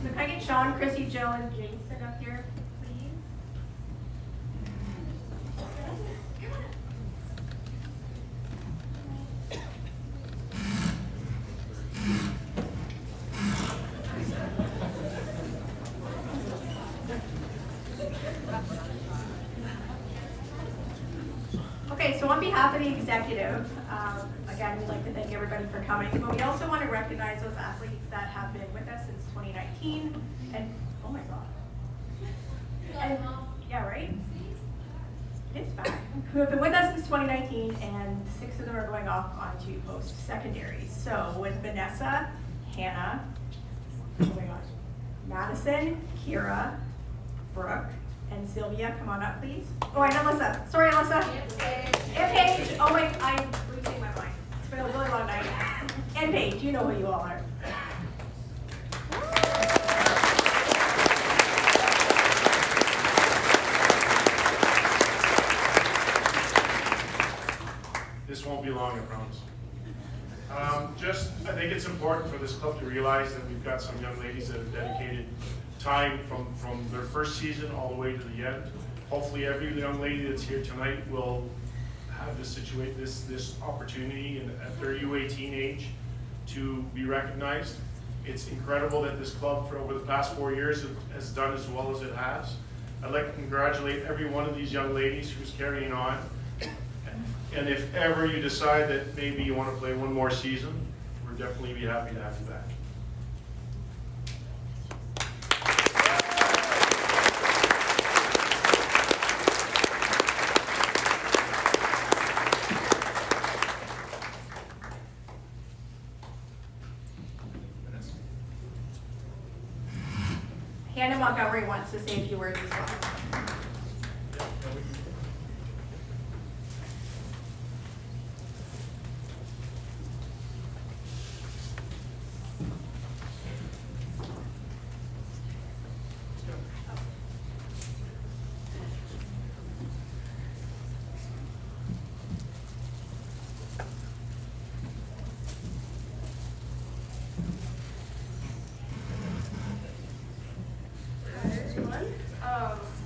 So can I get Sean, Chrissy, Jill, and Jason up here, please? Okay, so on behalf of the executive, again, we'd like to thank everybody for coming, but we also want to recognize those athletes that have been with us since 2019, and, oh my God. And, yeah, right? It's back. Who have been with us since 2019, and 6 of them are going off onto post-secondary. So with Vanessa, Hannah, oh my gosh, Madison, Kira, Brooke, and Sylvia, come on up, please. Oh, and Alyssa. Sorry, Alyssa. And Paige. Oh my, I'm losing my mind. It's been a really long night. And Paige, you know who you all are. This won't be long, I promise. I think it's important for this club to realize that we've got some young ladies that have dedicated time from their first season all the way to the end. Hopefully every young lady that's here tonight will have this opportunity at their U18 age to be recognized. It's incredible that this club for over the past 4 years has done as well as it has. I'd like to congratulate every one of these young ladies who's carrying on. And if ever you decide that maybe you want to play one more season, we'll definitely be happy to have you back. Hannah Montgomery wants to say a few words as well.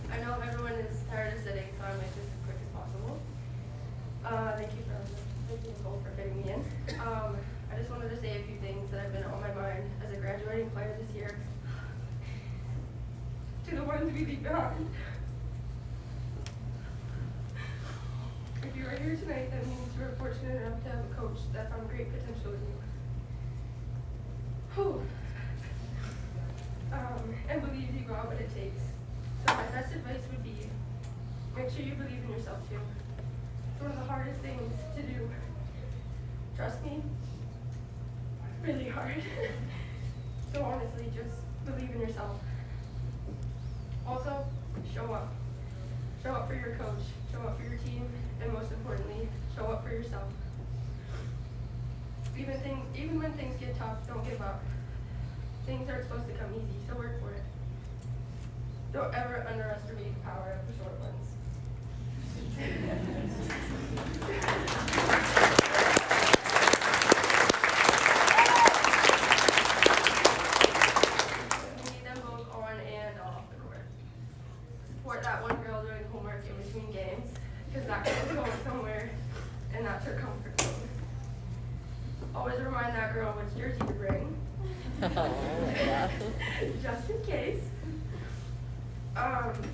I know everyone is tired of sitting, so I'll make this as quick as possible. Thank you, Nicole, for fitting me in. I just wanted to say a few things that have been on my mind as a graduating player this year. To the ones we leave behind. If you are here tonight, that means you are fortunate enough to have a coach that found great potential in you. Whew. And believes you got what it takes. So my best advice would be, make sure you believe in yourself too. It's one of the hardest things to do. Trust me, really hard. So honestly, just believe in yourself. Also, show up. Show up for your coach, show up for your team, and most importantly, show up for yourself. Even when things get tough, don't give up. Things aren't supposed to come easy, so work for it. Don't ever underestimate the power of the short ones. You need them both on and off the court. Support that one girl doing homework in between games, because that girl's going somewhere, and that's her comfort zone. Always remind that girl which jersey to bring. Just in case.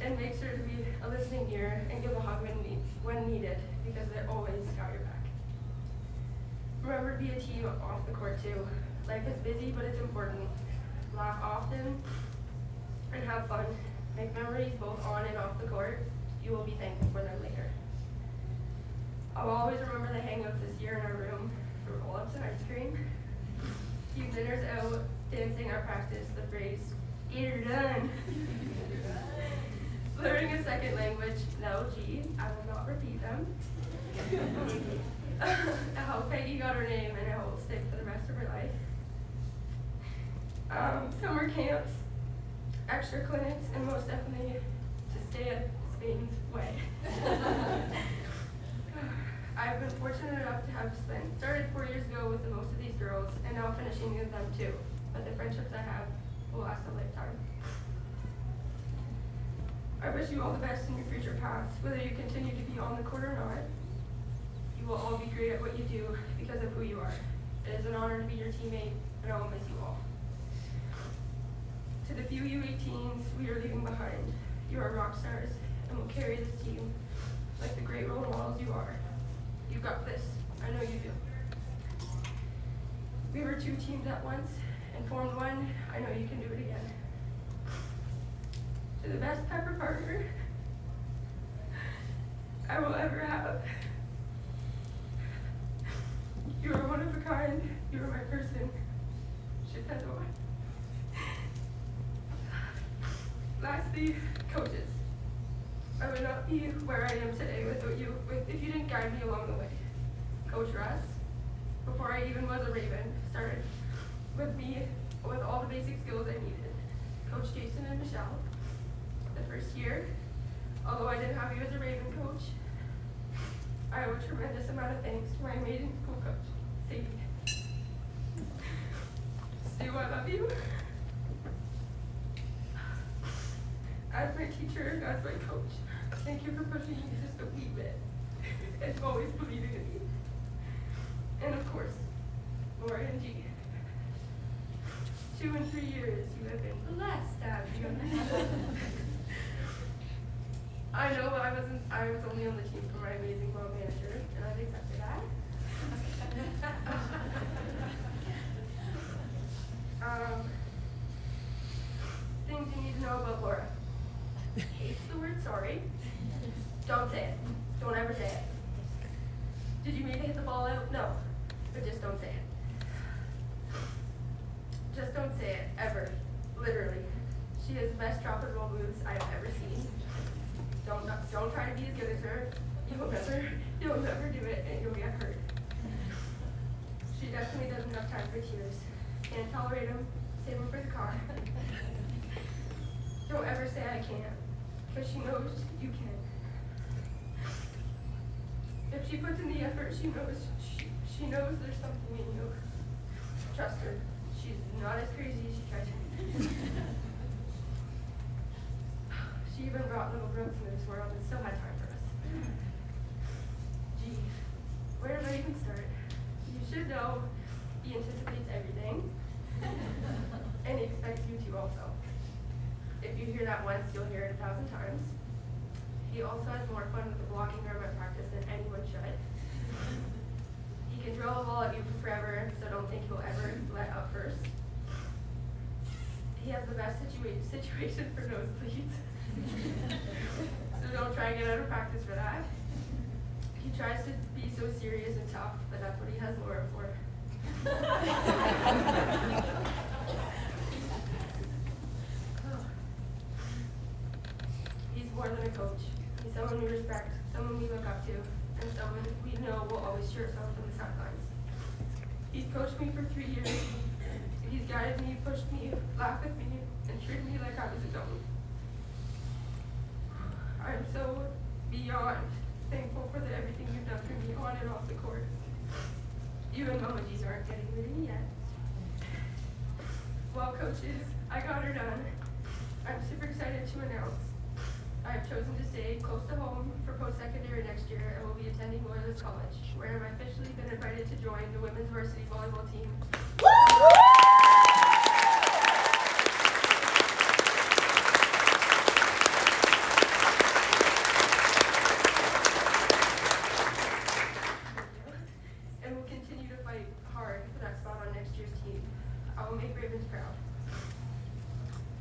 And make sure to be a listening ear and give a hug when needed, because they're always got your back. Remember to be a team off the court too. Life is busy, but it's important. Laugh often and have fun. Make memories both on and off the court. You will be thankful for them later. I'll always remember the hangouts this year in our room for roll-ups and ice cream. Few dinners out, dancing our practice, the phrase, "Eat her done." Learning a second language, no, gee, I will not repeat them. How Peggy got her name and how it will stick for the rest of her life. Summer camps, extra clinics, and most definitely to stay at Spain's way. I've been fortunate enough to have started 4 years ago with most of these girls and now finishing with them too. But the friendships I have will last a lifetime. I wish you all the best in your future paths, whether you continue to be on the court or not. You will all be great at what you do because of who you are. It is an honor to be your teammate, and I will miss you all. To the few U18s we are leaving behind, you are rock stars and will carry this team like the great role models you are. You got this. I know you do. We were 2 teams at once and formed one. I know you can do it again. To the best Pepper partner I will ever have. You are one of a kind. You are my person. Je t'adore. Lastly, coaches. I would not be where I am today without you, if you didn't guide me along the way. Coach Russ, before I even was a Raven, started with me with all the basic skills I needed. Coach Jason and Michelle, the first year, although I didn't have you as a Raven coach, I owe a tremendous amount of thanks to my amazing school coach, Sadie. Sue, I love you. As my teacher and as my coach, thank you for pushing me just a wee bit and always believing in me. And of course, Laura and G. 2 and 3 years you have been blessed to have you. I know I was only on the team for my amazing mom manager, and I've accepted that. Things you need to know about Laura. Hates the word sorry. Don't say it. Don't ever say it. Did you mean to hit the ball out? No. But just don't say it. Just don't say it, ever. Literally. She has the best drop and roll moves I've ever seen. Don't try to be as good as her. You'll never do it and you'll get hurt. She definitely doesn't have time for tears. Can't tolerate them. Save them for the car. Don't ever say I can't, because she knows you can. If she puts in the effort, she knows there's something in you. Trust her. She's not as crazy as she tries to be. She even brought little Brooks into this world and still had time for us. Gee, where did I even start? You should know he anticipates everything, and he expects you to also. If you hear that once, you'll hear it 1,000 times. He also has more fun with the blocking arm at practice than anyone should. He can drill a ball at you for forever, so don't think he'll ever let up first. He has the best situation for nosebleeds. So don't try and get out of practice for that. He tries to be so serious and tough, but that's what he has Laura for. He's more than a coach. He's someone we respect, someone we look up to, and someone we know will always cheer us on from the sidelines. He's coached me for 3 years. He's guided me, pushed me, laughed with me, and treated me like I was his own. I'm so beyond thankful for everything you've done for me on and off the court. You and Mama G's aren't getting rid of me yet. Well, coaches, I got her done. I'm super excited to announce I've chosen to stay close to home for post-secondary next year and will be attending Loyalist College, where I've officially been invited to join the women's varsity volleyball team. And will continue to fight hard for that spot on next year's team. I will make Ravens proud.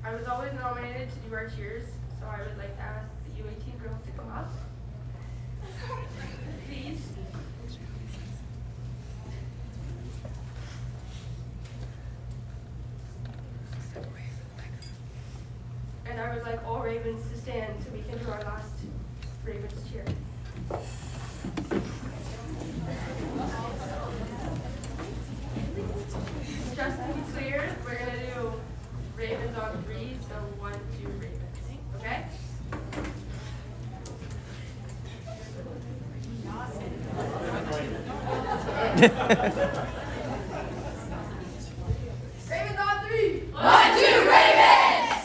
I was always nominated to do our cheers, so I would like to ask the U18 girls to come up. Please. And I would like all Ravens to stand so we can do our last Ravens cheer. Just to be clear, we're going to do Ravens on 3, so 1, 2, Ravens. Okay? Awesome. Ravens on 3. 1, 2, Ravens!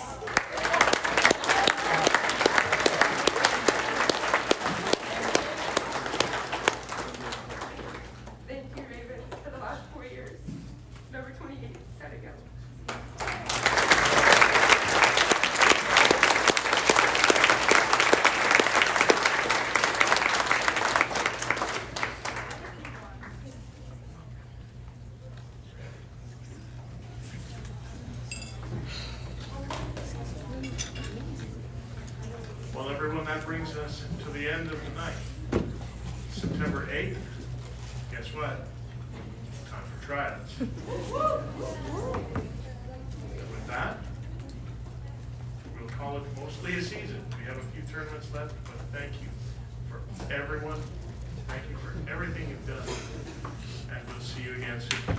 Thank you, Ravens, for the last 4 years. Number 28, gotta go. Well, everyone, that brings us to the end of the night. September 8th, guess what? Time for tryouts. With that, we'll call it mostly a season. We have a few tournaments left, but thank you for everyone. Thank you for everything you've done. And we'll see you again soon.